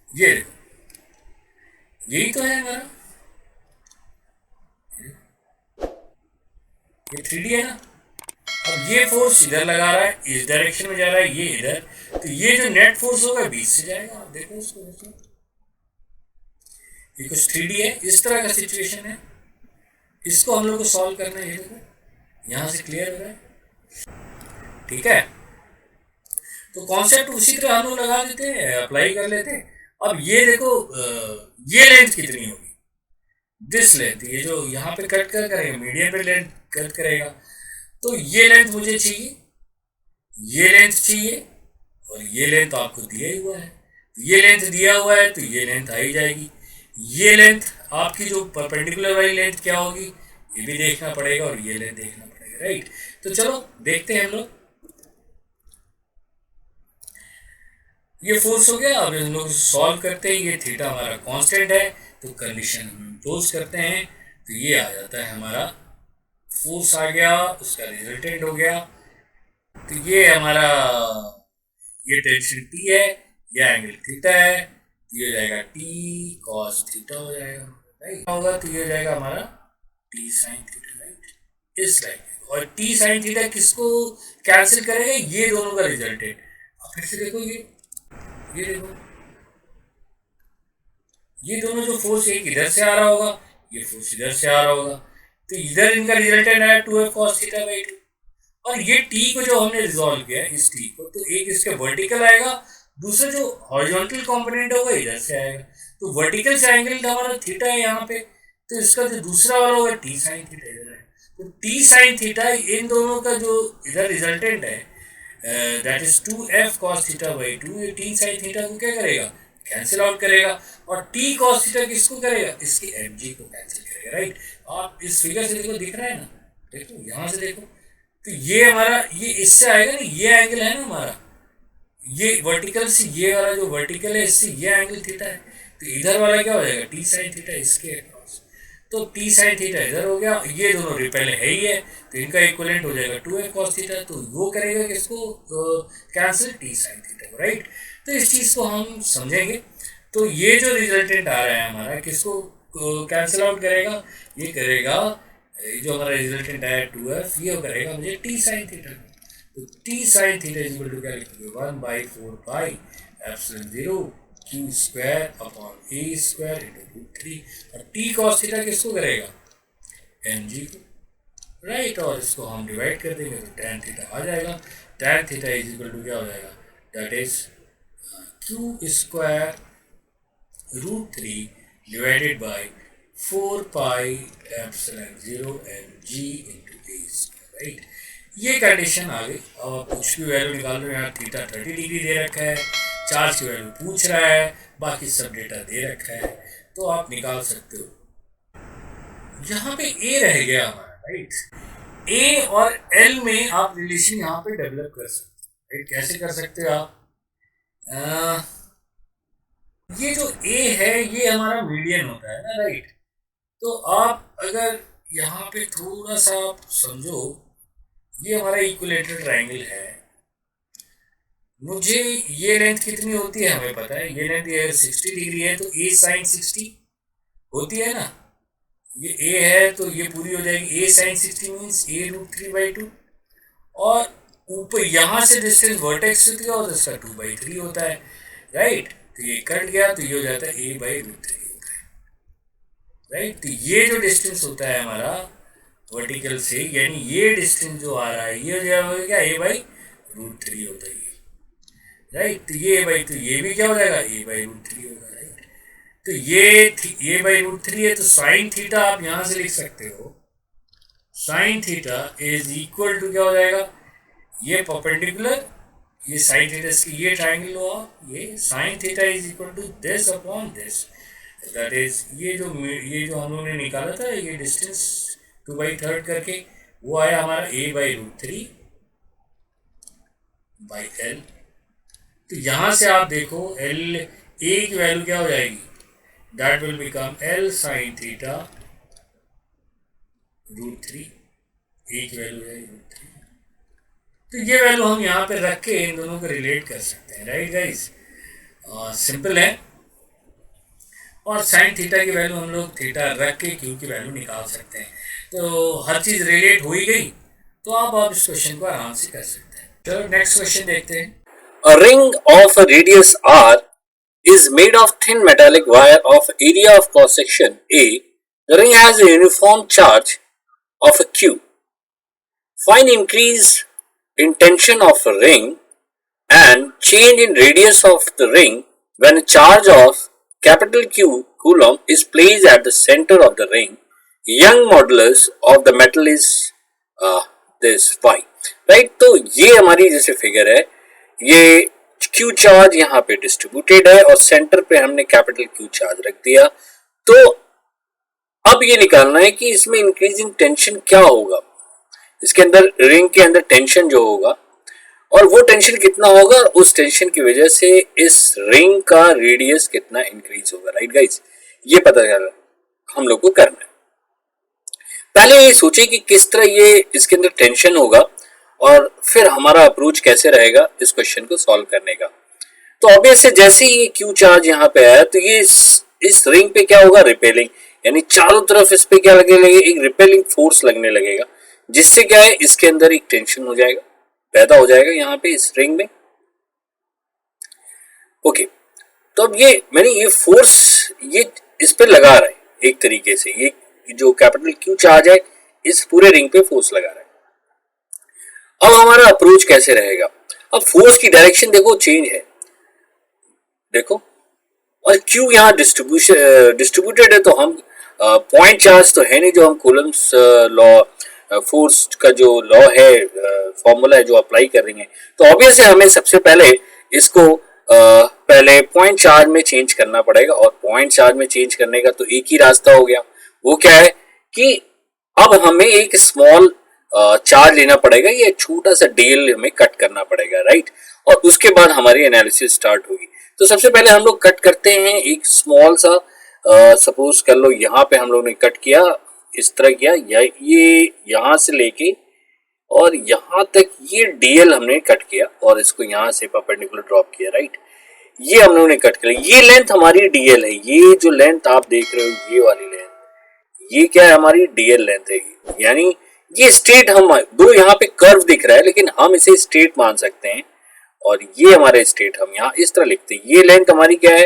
ये यही तो है हमारा, ये 3D है ना। अब ये फोर्स इधर लगा रहा है, इस डायरेक्शन में जा रहा है, ये इधर, तो ये जो नेट फोर्स होगा बीच से जाएगा, आप देखो इसको, ये कुछ 3D है, इस तरह का सिचुएशन है, इसको हम लोग को सॉल्व करना है। ये देखो यहाँ से क्लियर हो रहा है, ठीक है। तो कॉन्सेप्ट उसी तरह हम लोग लगा देते हैं, अप्लाई कर लेते हैं। अब ये देखो ये लेंथ कितनी होगी, दिस लेंथ, ये जो यहाँ पे कट कर करेगा, मीडियम पे लेंथ कट करेगा, तो ये लेंथ मुझे चाहिए, ये लेंथ चाहिए, और ये लेंथ आपको दिया ही हुआ है, ये लेंथ दिया हुआ है तो ये लेंथ आ ही जाएगी। ये लेंथ आपकी जो परपेंडिकुलर वाली लेंथ क्या होगी, ये भी देखना पड़ेगा, और ये लेंथ देखना पड़ेगा, राइट। तो चलो देखते हैं हम लोग, ये फोर्स हो गया। अब हम लोग सॉल्व करते हैं, ये थीटा हमारा कांस्टेंट है, तो कंडीशन हम इम्पोज करते हैं, तो ये आ जाता है हमारा फोर्स आ गया, उसका रिजल्टेंट हो गया, तो ये हमारा ये टेंशन टी है, यह एंगल थीटा है, तो ये हो जाएगा टी कॉस थीटा हो जाएगा, राइट होगा, तो ये हो जाएगा हमारा टी साइन थीटा, राइट, इस लाइन। और टी साइन थीटा किसको कैंसिल करेगा, ये दोनों का रिजल्टेंट। अब फिर से देखो ये देखो, ये दोनों जो फोर्स एक इधर से आ रहा होगा, ये फोर्स इधर से आ रहा होगा, तो इधर इनका रिजल्टेंट है 2f cos थीटा बाई 2, और ये टी को जो हमने रिजॉल्व किया है इस टी को, तो एक इसके वर्टिकल आएगा, दूसरा जो हॉरिजॉन्टल कंपोनेंट होगा इधर से आएगा। तो वर्टिकल से एंगल का हमारा थीटा है यहाँ पे, तो इसका जो दूसरा वाला होगा टी साइन थीटा इधर है। तो टी साइन थीटा इन दोनों का जो इधर रिजल्टेंट है that is 2f cos theta by 2, ये टी साइन थीटा को क्या करेगा, कैंसिल आउट करेगा। और टी cos थीटा किसको करेगा, इसके एम जी को कैंसिल करेगा, राइट। आप इस फिगर से देखो, दिख रहा है ना, देखो यहाँ से देखो, तो ये हमारा ये इससे आएगा ना, ये एंगल है ना हमारा, ये वर्टिकल से ये वाला जो वर्टिकल है इससे ये एंगल थीटा है, तो इधर वाला क्या हो जाएगा, टी साइन थीटा इसके अक्रॉस। तो टी साइन थीटा इधर हो गया, ये दोनों रिपेल है ही है, तो इनका इक्वलेंट हो जाएगा 2f cos थीटा, तो वो करेगा किसको कैंसिल, टी साइन थीटा को, राइट। तो इस चीज़ को हम समझेंगे। तो ये जो रिजल्टेंट आ रहा है हमारा किसको कैंसिल आउट करेगा, ये करेगा जो हमारा रिजल्टेंट आया 2f, ये करेगा मुझे टी साइन थीटा। तो T sine theta is equal to क्या लिखोगे, 1/4 pi epsilon 0 Q square upon A square into √3, और टी कॉस थीटा किसको करेगा, एम जी को, राइट। और इसको हम डिवाइड कर देंगे तो tan थीटा आ जाएगा। tan theta is equal to क्या हो जाएगा, that is Q square √3 divided by 4 pi epsilon 0 M G into A square, right. ये कंडीशन आ गई। अब आप कुछ भी वैल्यू निकाल रहे हो, यहाँ थीटा 30 डिग्री दे रखा है, चार्ज की वैल्यू पूछ रहा है, बाकी सब डेटा दे रखा है, तो आप निकाल सकते हो। यहाँ पे ए रह गया हमारा, राइट। ए और एल में आप रिलेशन यहाँ पे डेवलप कर सकते हो, राइट। कैसे कर सकते हो आप, ये जो ए है ये हमारा मीडियन होता है ना, राइट। तो आप अगर यहाँ पे थोड़ा सा आप समझो, ये हमारा इक्विलेटरल ट्रायंगल है, मुझे ये लेंथ कितनी होती है हमें पता है, ये लेंथ अगर 60 डिग्री है तो ए साइन 60 होती है ना, ये ए है तो ये पूरी हो जाएगी, ए साइन 60 मीन्स ए √3/2, और ऊपर यहाँ से डिस्टेंस वर्टेक्स से किया और इसका 2/3 होता है, राइट। तो ये कट गया तो ये हो जाता है a/√3 होता है, राइट। तो ये जो डिस्टेंस होता है हमारा वर्टिकल से, यानी ये डिस्टेंस जो आ रहा है ये हो जाएगा a/√3 होता है, राइट। तो ये भी क्या हो जाएगा, a/√3 होगा, राइट। तो ये a/√3 है, तो साइन थीटा आप यहां से लिख सकते हो, sine theta is equal to क्या हो जाएगा, ये परपेंडिकुलर, ये साइन थीटा इसकी ये ट्राइंगल हुआ, ये sine theta is equal to this upon this, that is ये जो हम लोगों ने निकाला था ये डिस्टेंस 2/3 करके, वो आया हमारा a/√3 बाई एल। तो यहां से आप देखो एल ए की वैल्यू क्या हो जाएगी, that will become L sine theta √3, ए की वैल्यू है √3। तो ये वैल्यू हम यहाँ पे रख के इन दोनों को रिलेट कर सकते हैं, राइट गाइस। सिंपल है। और साइन थीटा की वैल्यू हम लोग थीटा रख के क्यू की वैल्यू निकाल सकते हैं। तो हर चीज़ रिलेट हो ही गई, तो आप इस क्वेश्चन को आराम से कर सकते हैं। चलो नेक्स्ट क्वेश्चन देखते हैं। A ring of a radius r is made of thin metallic wire of area of cross section A. The ring has a uniform charge of a Q. Find increase in tension of a ring and change in radius of the ring when a charge of capital Q coulomb is placed at the center of the ring. Young modulus of the metal is this phi. Right? तो ये हमारी जैसे figure है, ये Q charge यहाँ पे distributed है और सेंटर पे हमने कैपिटल Q चार्ज रख दिया। तो अब ये निकालना है कि इसमें इंक्रीजिंग टेंशन क्या होगा, इसके अंदर रिंग के अंदर टेंशन जो होगा, और वो टेंशन कितना होगा, उस टेंशन की वजह से इस रिंग का रेडियस कितना इंक्रीज होगा, राइट गाइस। ये पता हम लोग को करना है। पहले ये सोचे कि किस तरह ये इसके अंदर टेंशन होगा और फिर हमारा अप्रोच कैसे रहेगा इस क्वेश्चन को सॉल्व करने का। तो ऑब्वियस है, जैसे ही क्यू चार्ज यहाँ पे आया तो ये इस रिंग पे क्या होगा, रिपेलिंग, यानी चारों तरफ इस पे क्या लगने लगेगा, एक रिपेलिंग फोर्स लगने लगेगा, जिससे क्या है इसके अंदर एक टेंशन हो जाएगा, पैदा हो जाएगा यहाँ पे इस रिंग में। ओके, तो अब ये मैंने ये फोर्स ये इस पे लगा रहा है, एक तरीके से ये जो कैपिटल क्यू चार्ज है इस पूरे रिंग पे फोर्स लगा रहा है। अब हमारा अप्रोच कैसे रहेगा? अब फोर्स की डायरेक्शन देखो चेंज है, देखो, और क्यू यहाँ डिस्ट्रीब्यूटेड है, तो हम पॉइंट चार्ज तो है नहीं जो हम कूलम्स लॉ, फोर्स का जो लॉ है, फॉर्मूला है जो अप्लाई कर रही है, तो ऑब्वियसली हमें सबसे पहले इसको पहले पॉइंट चार्ज में चेंज करना पड़ेगा, और पॉइंट चार्ज में चेंज करने का तो एक ही रास्ता हो गया, वो क्या है कि अब हमें एक स्मॉल चार्ज लेना पड़ेगा, ये छोटा सा डीएल हमें कट करना पड़ेगा, राइट, और उसके बाद हमारी एनालिसिस स्टार्ट होगी। तो सबसे पहले हम लोग कट करते हैं एक स्मॉल सा, सपोज कर लो यहाँ पे हम लोग ने कट किया, इस तरह किया, ये यहाँ से लेके और यहाँ तक ये डीएल हमने कट किया, और इसको यहाँ से परपेंडिकुलर ड्रॉप किया, राइट, ये हम लोगों ने कट किया, ये लेंथ हमारी डीएल है, ये जो लेंथ आप देख रहे हो ये वाली लेंथ, ये क्या है हमारी डीएल लेंथ है, यानी ये स्ट्रेट, हम दो यहाँ पे कर्व दिख रहा है लेकिन हम इसे स्ट्रेट मान सकते हैं, और ये हमारे स्ट्रेट हम यहाँ इस तरह लिखते हैं, ये लेंथ हमारी क्या है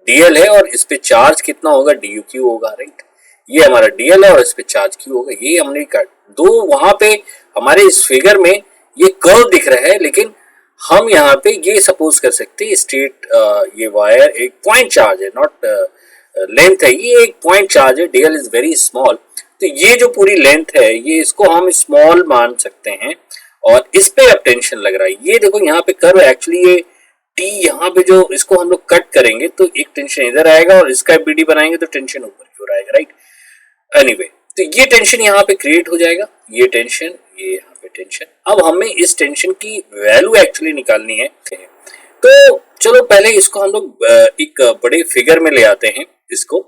डीएल है, और इस पे चार्ज कितना होगा डी क्यू होगा, राइट, ये हमारा डीएल है और इस पे चार्ज क्यू होगा, ये हमने कट दो, वहां पे हमारे इस फिगर में ये कर्व दिख रहा है, लेकिन हम यहाँ पे ये सपोज कर सकते हैं स्ट्रेट, ये वायर एक पॉइंट चार्ज है, नॉट लेंथ है, ये एक पॉइंट चार्ज है, डीएल इज वेरी स्मॉल, तो ये जो पूरी लेंथ है ये इसको हम स्मॉल मान सकते हैं, और इस पे अब टेंशन लग रहा है, ये देखो यहाँ पे कर्व एक्चुअली ये टी, यहाँ पे जो इसको हम लोग कट करेंगे तो एक टेंशन इधर आएगा, और इसका बीडी बनाएंगे तो टेंशन ऊपर की ओर आएगा, राइट, एनीवे, तो ये टेंशन यहाँ पे क्रिएट हो जाएगा, ये टेंशन, ये यहाँ पे टेंशन, अब हमें इस टेंशन की वैल्यू एक्चुअली निकालनी है, तो चलो पहले इसको हम लोग एक बड़े फिगर में ले आते हैं इसको,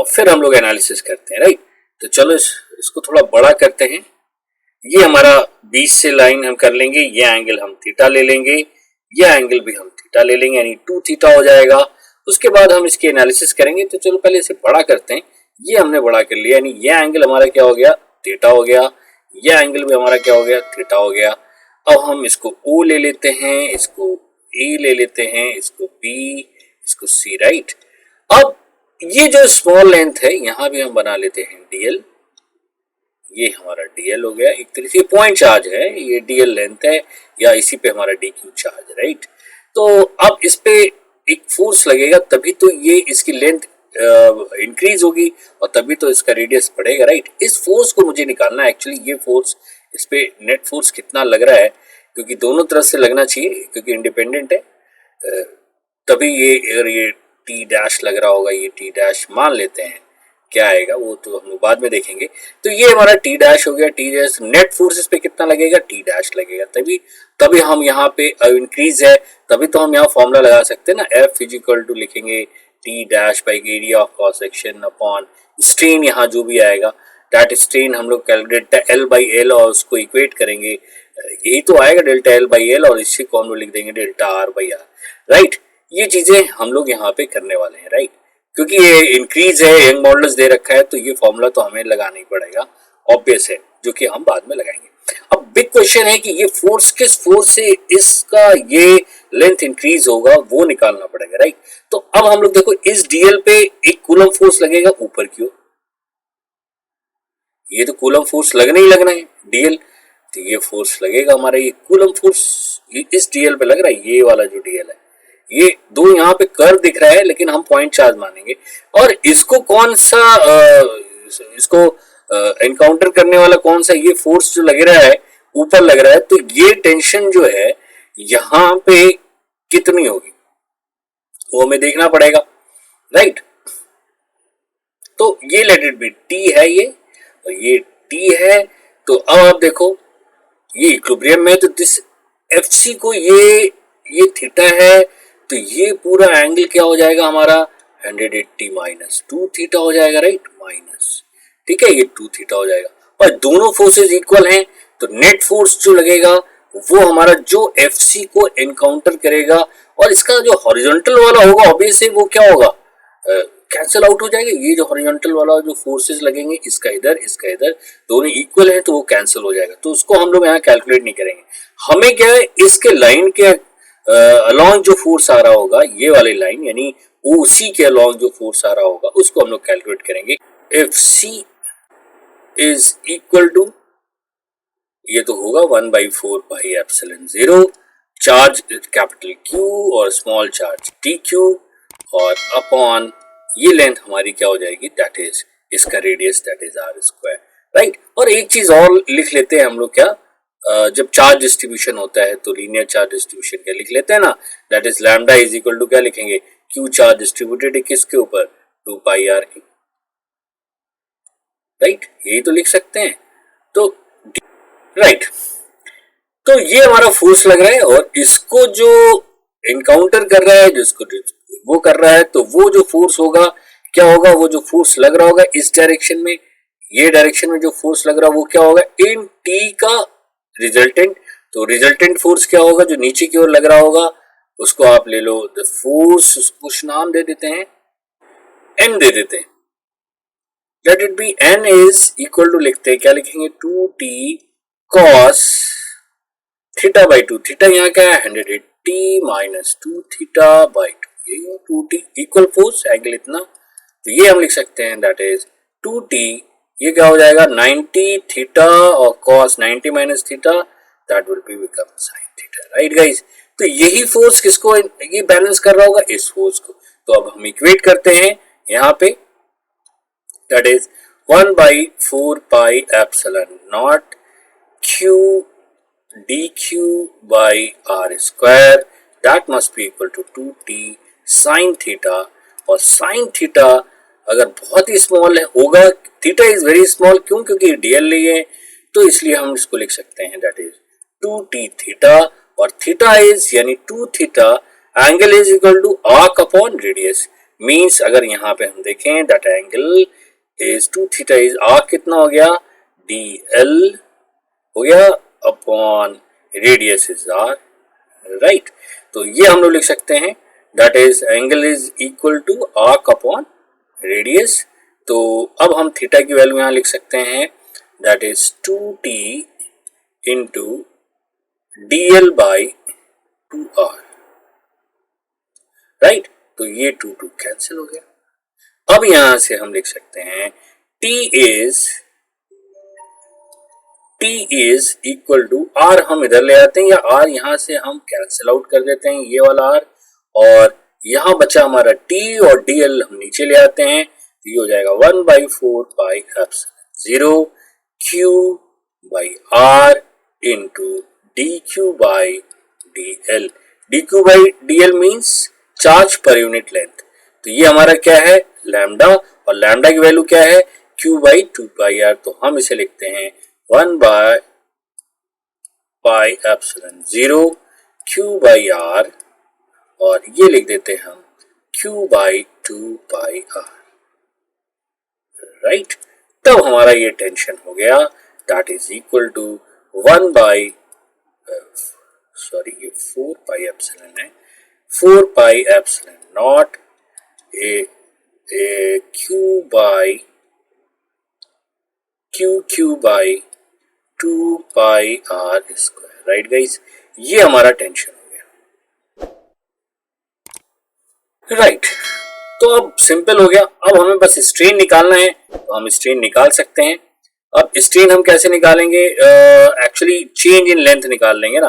फिर हम लोग एनालिसिस करते हैं, राइट, तो चलो इसको थोड़ा बड़ा करते हैं, ये हमारा 20 से लाइन हम कर लेंगे, ये एंगल हम थीटा ले लेंगे, ये एंगल भी हम थीटा ले लेंगे, यानी 2 थीटा हो जाएगा, उसके बाद हम इसकी एनालिसिस करेंगे, तो चलो पहले इसे बड़ा करते हैं, ये हमने बड़ा कर लिया, यानी ये एंगल हमारा क्या हो गया थीटा हो गया, ये एंगल भी हमारा क्या हो गया थीटा हो गया, अब हम इसको O ले लेते हैं, इसको A ले लेते हैं, इसको B, इसको C, राइट, अब ये जो स्मॉल लेंथ है यहाँ भी हम बना लेते हैं डीएल, ये हमारा डीएल हो गया, एक तरीके से पॉइंट चार्ज है, ये डीएल लेंथ है, या इसी पे हमारा डी क्यू चार्ज, राइट, तो अब इस पे एक फोर्स लगेगा तभी तो ये इसकी लेंथ इंक्रीज होगी, और तभी तो इसका रेडियस बढ़ेगा, राइट, इस फोर्स को मुझे निकालना है एक्चुअली, ये फोर्स, इस पे नेट फोर्स कितना लग रहा है, क्योंकि दोनों तरफ से लगना चाहिए क्योंकि इंडिपेंडेंट है, तभी ये टी डैश लग रहा होगा, ये टी डैश मान लेते हैं, क्या आएगा वो तो हम लोग बाद में देखेंगे, तो ये हमारा टी डैश हो गया, टी डैश, नेट फोर्स इस पे कितना लगेगा टी डैश लगेगा, तभी हम यहाँ पे इंक्रीज है, तभी तो हम यहाँ फॉर्मूला लगा सकते हैं ना, एफ इज इक्वल टू लिखेंगे T dash by area of cross section upon strain, यहाँ जो भी आएगा दैट स्ट्रेन हम लोग कैलकुलेट एल बाई एल, और उसको इक्वेट करेंगे, यही तो आएगा डेल्टा एल बाई एल, और इसी को हम लोग लिख देंगे delta R by R, right, ये चीजें हम लोग यहाँ पे करने वाले हैं, राइट, क्योंकि ये इंक्रीज है, यंग मॉडल्स दे रखा है, तो ये फॉर्मूला तो हमें लगाना ही पड़ेगा, ऑब्वियस है, जो कि हम बाद में लगाएंगे। अब बिग क्वेश्चन है कि ये फोर्स किस फोर्स से इसका ये लेंथ इंक्रीज होगा वो निकालना पड़ेगा, राइट, तो अब हम लोग देखो इस डीएल पे एक कूलम फोर्स लगेगा ऊपर की ओर, ये तो कूलम फोर्स लगना ही लगना है डीएल, तो ये फोर्स लगेगा हमारा, ये कूलम फोर्स इस डीएल पे लग रहा है, ये वाला जो डीएल है, ये दो यहाँ पे कर्व दिख रहा है लेकिन हम पॉइंट चार्ज मानेंगे, और इसको कौन सा इसको एनकाउंटर करने वाला कौन सा ये फोर्स जो लग रहा है ऊपर लग रहा है, तो ये टेंशन जो है यहाँ पे कितनी होगी वो हमें देखना पड़ेगा, राइट, तो ये लेट इट बी टी है ये, और ये टी है, तो अब आप देखो ये इक्विलिब्रियम में, तो दिस एफ सी को ये थीटा है, तो ये पूरा एंगल क्या हो जाएगा हमारा 180 माइनस 2 थीटा हो जाएगा, राइट, माइनस, ठीक है, ये 2 थीटा हो जाएगा, और दोनों फोर्सेस इक्वल हैं, तो नेट फोर्स जो लगेगा वो हमारा जो एफ सी को एनकाउंटर करेगा, और इसका जो हॉरिजॉन्टल वाला होगा ऑब्वियसली वो क्या होगा कैंसिल आउट हो जाएगा, ये जो हॉरिजॉन्टल वाला जो फोर्सेस लगेंगे इसका इधर दोनों इक्वल हैं तो वो कैंसिल हो जाएगा, तो उसको हम लोग यहाँ कैलकुलेट नहीं करेंगे, हमें क्या है इसके लाइन के अलॉन्ग जो फोर्स आ रहा होगा, ये वाली लाइन यानी ओसी के अलॉन्ग जो फोर्स आ रहा होगा उसको हम लोग कैलकुलेट करेंगे, if C is equal to ये तो होगा 1/4πε0 चार्ज कैपिटल Q और स्मॉल चार्ज dq और अपॉन ये लेंथ हमारी क्या हो जाएगी, दैट इज इसका radius, that is r², right. और एक चीज और लिख लेते हैं हम लोग, क्या जब चार्ज डिस्ट्रीब्यूशन होता है तो लीनियर चार्ज डिस्ट्रीब्यूशन क्या लिख लेते हैं ना, that is lambda is equal to क्या लिखेंगे, Q चार्ज डिस्ट्रीब्यूटेड है किसके ऊपर, 2πr के, राइट, यही तो लिख सकते हैं। तो राइट, तो ये हमारा फोर्स लग रहा है और इसको जो इनकाउंटर कर रहा है, जिसको वो कर रहा है, तो वो जो फोर्स होगा क्या होगा, वो जो फोर्स लग रहा होगा इस डायरेक्शन में, ये डायरेक्शन में जो फोर्स लग रहा है वो क्या होगा, इन टी का रिजल्टेंट। तो रिजल्टेंट फोर्स क्या होगा, जो नीचे की ओर लग रहा होगा उसको आप ले लो द फोर्स, कुछ नाम दे देते हैं, एन दे देते हैं, let it be N is equal to, लिखते हैं क्या लिखेंगे, 2t cos theta by 2, theta यहाँ क्या है 180 माइनस 2 थीटा बाई 2, ये 2t इक्वल फोर्स एंगल इतना, तो ये हम लिख सकते हैं दैट इज 2t, ये क्या हो जाएगा 90 थीटा और cos 90 minus theta, that will be become sin theta, right guys. तो यही फोर्स किसको ये बैलेंस कर रहा होगा, इस फोर्स को। तो अब हम इक्वेट करते हैं यहाँ पे, that is 1/4πε0 q dq by r square that must be equal to 2t sin theta, और sin theta अगर बहुत ही स्मॉल है होगा, थीटा इज वेरी स्मॉल, क्यों, क्योंकि डीएल लिए है, तो इसलिए हम इसको लिख सकते हैं दैट इज 2t थीटा, और थीटा इज यानी 2 theta angle is equal to arc upon radius, means अगर यहाँ पे हम देखें that angle is 2 theta is arc कितना हो गया, dl हो गया upon radius is r, right. तो ये हम लोग लिख सकते हैं that is angle is equal to arc upon radius. तो अब हम थीटा की वैल्यू यहां लिख सकते हैं that is 2t into dl by 2r, right. तो ये 2 कैंसिल हो गया। अब यहां से हम लिख सकते हैं t is equal to r, हम इधर ले आते हैं, या r यहां से हम कैंसिल आउट कर देते हैं, ये वाला r, और यहां बचा हमारा t और dl हम नीचे ले आते हैं, तो ये हो जाएगा 1/4πε0 q by r into dq by dl, dq by dl means charge per unit length. तो ये हमारा क्या है, लैम्डा, और लैम्डा की वैल्यू क्या है, q बाई 2πr, तो हम इसे लिखते हैं 1/πε0 q बाई r, और ये लिख देते हैं हम q बाई 2πr, राइट। तब हमारा ये टेंशन हो गया, दैट इज इक्वल टू 4πε है, 4πε0 q by 2πr square, right guys, ये हमारा टेंशन हो गया, राइट। तो अब सिंपल हो गया, अब हमें बस स्ट्रेन निकालना है, तो हम स्ट्रेन निकाल सकते हैं। अब स्ट्रेन हम कैसे निकालेंगे, एक्चुअली चेंज इन लेंथ निकाल लेंगे ना,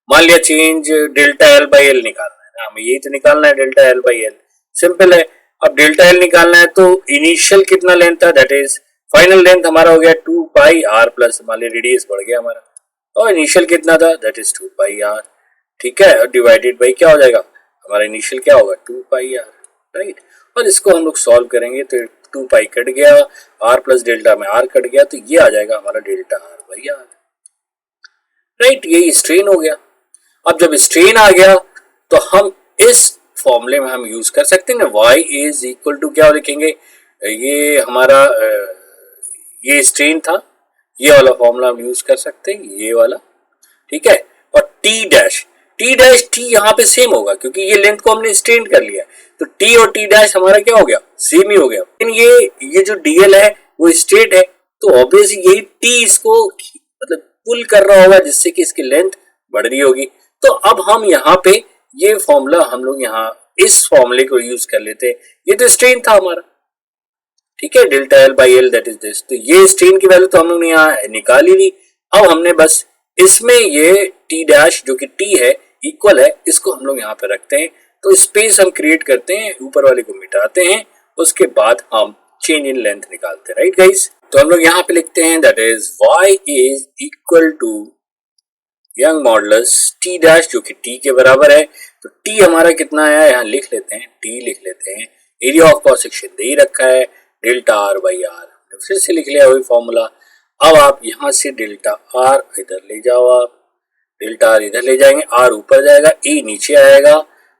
मान लिया change delta L by L निकालना है ना, हमें यही तो निकालना है, delta L by L, simple है। अब डेल्टा एल निकालना है तो इनिशियल कितना लेंथ था, दैट इज फाइनल लेंथ हमारा हो गया 2πr प्लस, मान लिया रेडियस बढ़ गया हमारा, और इनिशियल कितना था, दैट इज 2πr, ठीक है, और डिवाइडेड बाई क्या हो जाएगा, हमारा इनिशियल क्या होगा 2πr, राइट। और इसको हम लोग सॉल्व करेंगे तो 2π कट गया, r प्लस डेल्टा में r कट गया, तो ये आ जाएगा हमारा delta r by r, right. यही स्ट्रेन हो गया। अब जब स्ट्रेन आ गया तो हम इस फॉर्मूले में हम यूज कर सकते हैं ना, y इज इक्वल टू क्या लिखेंगे, ये हमारा ये स्ट्रेन था, ये वाला फॉर्मूला हम यूज कर सकते हैं, ये वाला, ठीक है। और टी डैश टी यहाँ पे सेम होगा, क्योंकि ये लेंथ को हमने स्ट्रेन कर लिया, तो टी और टी डैश हमारा क्या हो गया, सेम ही हो गया। लेकिन ये जो डीएल है वो स्ट्रेट है, तो ऑब्वियसली यही टी इसको मतलब पुल कर रहा होगा, जिससे कि इसकी लेंथ बढ़ रही होगी। तो अब हम यहाँ पे ये फॉर्मूला हम लोग यहाँ इस फॉर्मूले को यूज कर लेते हैं, ये तो स्ट्रेन था हमारा, ठीक है, delta L by L that is this, तो ये स्ट्रेन की वैल्यू तो हम लोग ने यहाँ निकाल ही ली। अब हमने बस इसमें ये टी डैश जो कि टी है इक्वल है, इसको हम लोग यहाँ पे रखते हैं, तो स्पेस हम क्रिएट करते हैं, ऊपर वाले को मिटाते हैं, उसके बाद हम चेंज इन लेंथ निकालते हैं, राइट गाइस। तो हम लोग यहाँ पे लिखते हैं that is y is equal to Young modulus T dash जो कि t के बराबर है। तो t हमारा कितना आया, यहाँ लिख लेते हैं, t लिख लेते हैं, एरिया ऑफ क्रॉस सेक्शन दे ही रखा है डेल्टा r बाई आर, फिर से लिख लिया वही फॉर्मूला। अब आप यहाँ से डेल्टा r इधर ले जाओ, आप डेल्टा r इधर ले जाएंगे, r ऊपर जाएगा, a नीचे आएगा,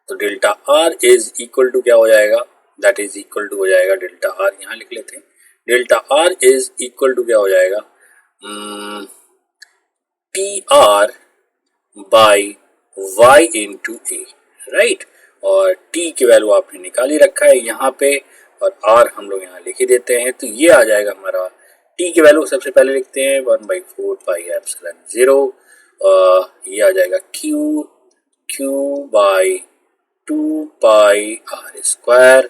तो delta r is equal to क्या हो जाएगा, दैट इज इक्वल टू हो जाएगा डेल्टा r, यहाँ लिख लेते हैं, delta r is equal to क्या हो जाएगा, T R by Y into A, right. और t की वैल्यू आपने निकाल ही रखा है यहाँ पे, और r हम लोग यहाँ लिख ही देते हैं, तो ये आ जाएगा हमारा t की वैल्यू सबसे पहले लिखते हैं 1/4 पाई एप्सिलॉन 0, ये आ जाएगा q by 2 pi r square,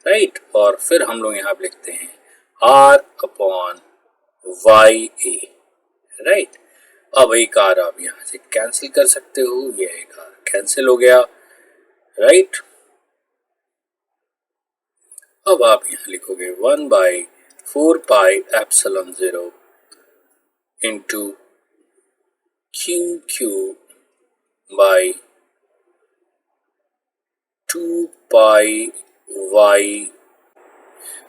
right. और फिर हम लोग यहाँ पे लिखते हैं r अपॉन वाई ए, राइट। अब एक आर आप यहाँ से कैंसिल कर सकते हो, ये एक आर कैंसिल हो गया, राइट। अब आप यहाँ लिखोगे 1/4 pi epsilon 0 into Q by 2 pi Y,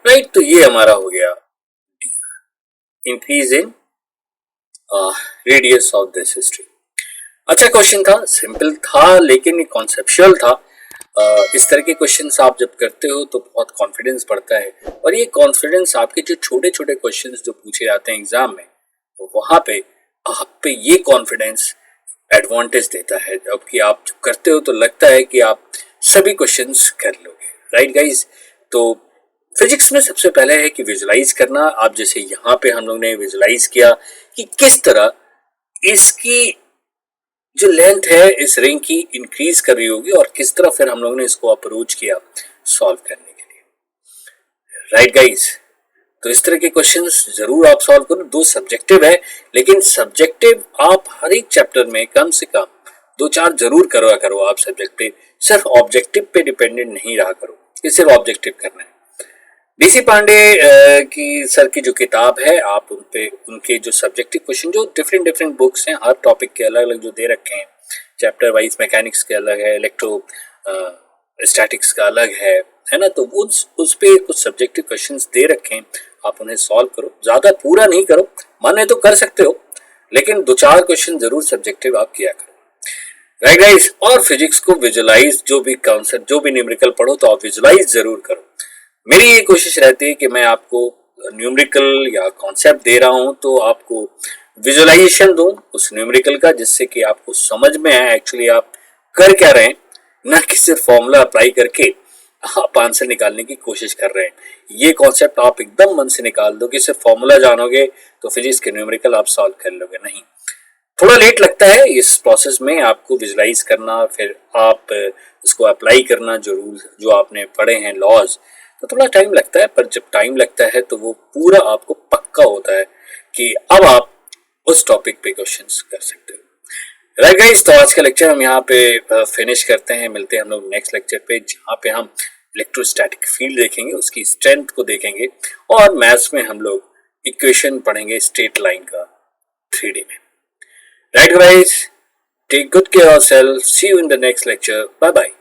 right. तो ये हमारा हो गया increase in radius of this history. अच्छा क्वेश्चन था, सिंपल था लेकिन कॉन्सेप्चुअल था। इस तरह के क्वेश्चंस आप जब करते हो तो बहुत कॉन्फिडेंस बढ़ता है, और ये कॉन्फिडेंस आपके जो छोटे छोटे क्वेश्चंस जो पूछे जाते हैं एग्जाम में, वहां पे आप पे ये कॉन्फिडेंस एडवांटेज देता है। जबकि आप जब करते हो तो लगता है कि आप सभी क्वेश्चंस कर लोगे, राइट गाइज। तो फिजिक्स में सबसे पहले है कि विजुलाइज करना। आप जैसे यहाँ पे हम लोग ने विजुलाइज किया कि किस तरह इसकी जो लेंथ है इस रिंग की इंक्रीज कर रही होगी, और किस तरह फिर हम लोग ने इसको अप्रोच किया सॉल्व करने के लिए, राइट गाइज। तो इस तरह के क्वेश्चंस जरूर आप सॉल्व करो। दो सब्जेक्टिव है, लेकिन सब्जेक्टिव आप हर एक चैप्टर में कम से कम 2-4 जरूर करवा करो आप सब्जेक्टिव, सिर्फ ऑब्जेक्टिव पे डिपेंडेंट नहीं रहा करो कि सिर्फ ऑब्जेक्टिव करना है। डीसी पांडे की सर की जो किताब है, आप उनके जो सब्जेक्टिव क्वेश्चन जो डिफरेंट बुक्स हैं, हर टॉपिक के अलग अलग जो दे रखे हैं, चैप्टर वाइज मैकेनिक्स के अलग है, इलेक्ट्रो स्टैटिक्स का अलग है ना। तो उस पे कुछ सब्जेक्टिव क्वेश्चंस दे रखे हैं, आप उन्हें सॉल्व करो। ज्यादा पूरा नहीं करो, मन है तो कर सकते हो, लेकिन 2-4 क्वेश्चन जरूर सब्जेक्टिव आप किया करो, राइट गाइस। और फिजिक्स को विजुलाइज, जो भी कॉन्सेप्ट जो भी न्यूमेरिकल पढ़ो तो आप विजुलाइज जरूर करो। मेरी ये कोशिश रहती है कि मैं आपको न्यूमेरिकल या कॉन्सेप्ट दे रहा हूं तो आपको विजुअलाइजेशन दूं उस न्यूमेरिकल का, जिससे कि आपको समझ में आए एक्चुअली आप कर क्या रहे हैं, ना कि सिर्फ फॉर्मूला अप्लाई करके आप आंसर निकालने की कोशिश कर रहे हैं। ये कॉन्सेप्ट आप एकदम मन से निकाल दो कि सिर्फ फॉर्मूला जानोगे तो फिजिक्स के न्यूमेरिकल आप सॉल्व कर लोगे, नहीं। थोड़ा लेट लगता है इस प्रोसेस में आपको विजुलाइज करना, फिर आप उसको अप्लाई करना, जो रूल्स जो आपने पढ़े हैं लॉज, तो थोड़ा टाइम लगता है। पर जब टाइम लगता है तो वो पूरा आपको पक्का होता है कि अब आप उस टॉपिक पे क्वेश्चंस कर सकते हो, राइट गाइस। तो आज का लेक्चर हम यहाँ पे फिनिश करते हैं, मिलते हैं हम लोग नेक्स्ट लेक्चर पे, जहाँ पे हम इलेक्ट्रोस्टैटिक फील्ड देखेंगे, उसकी स्ट्रेंथ को देखेंगे, और मैथ्स में हम लोग इक्वेशन पढ़ेंगे स्ट्रेट लाइन का 3D में, right guys. Take good care of yourself, see you in the next lecture, bye bye.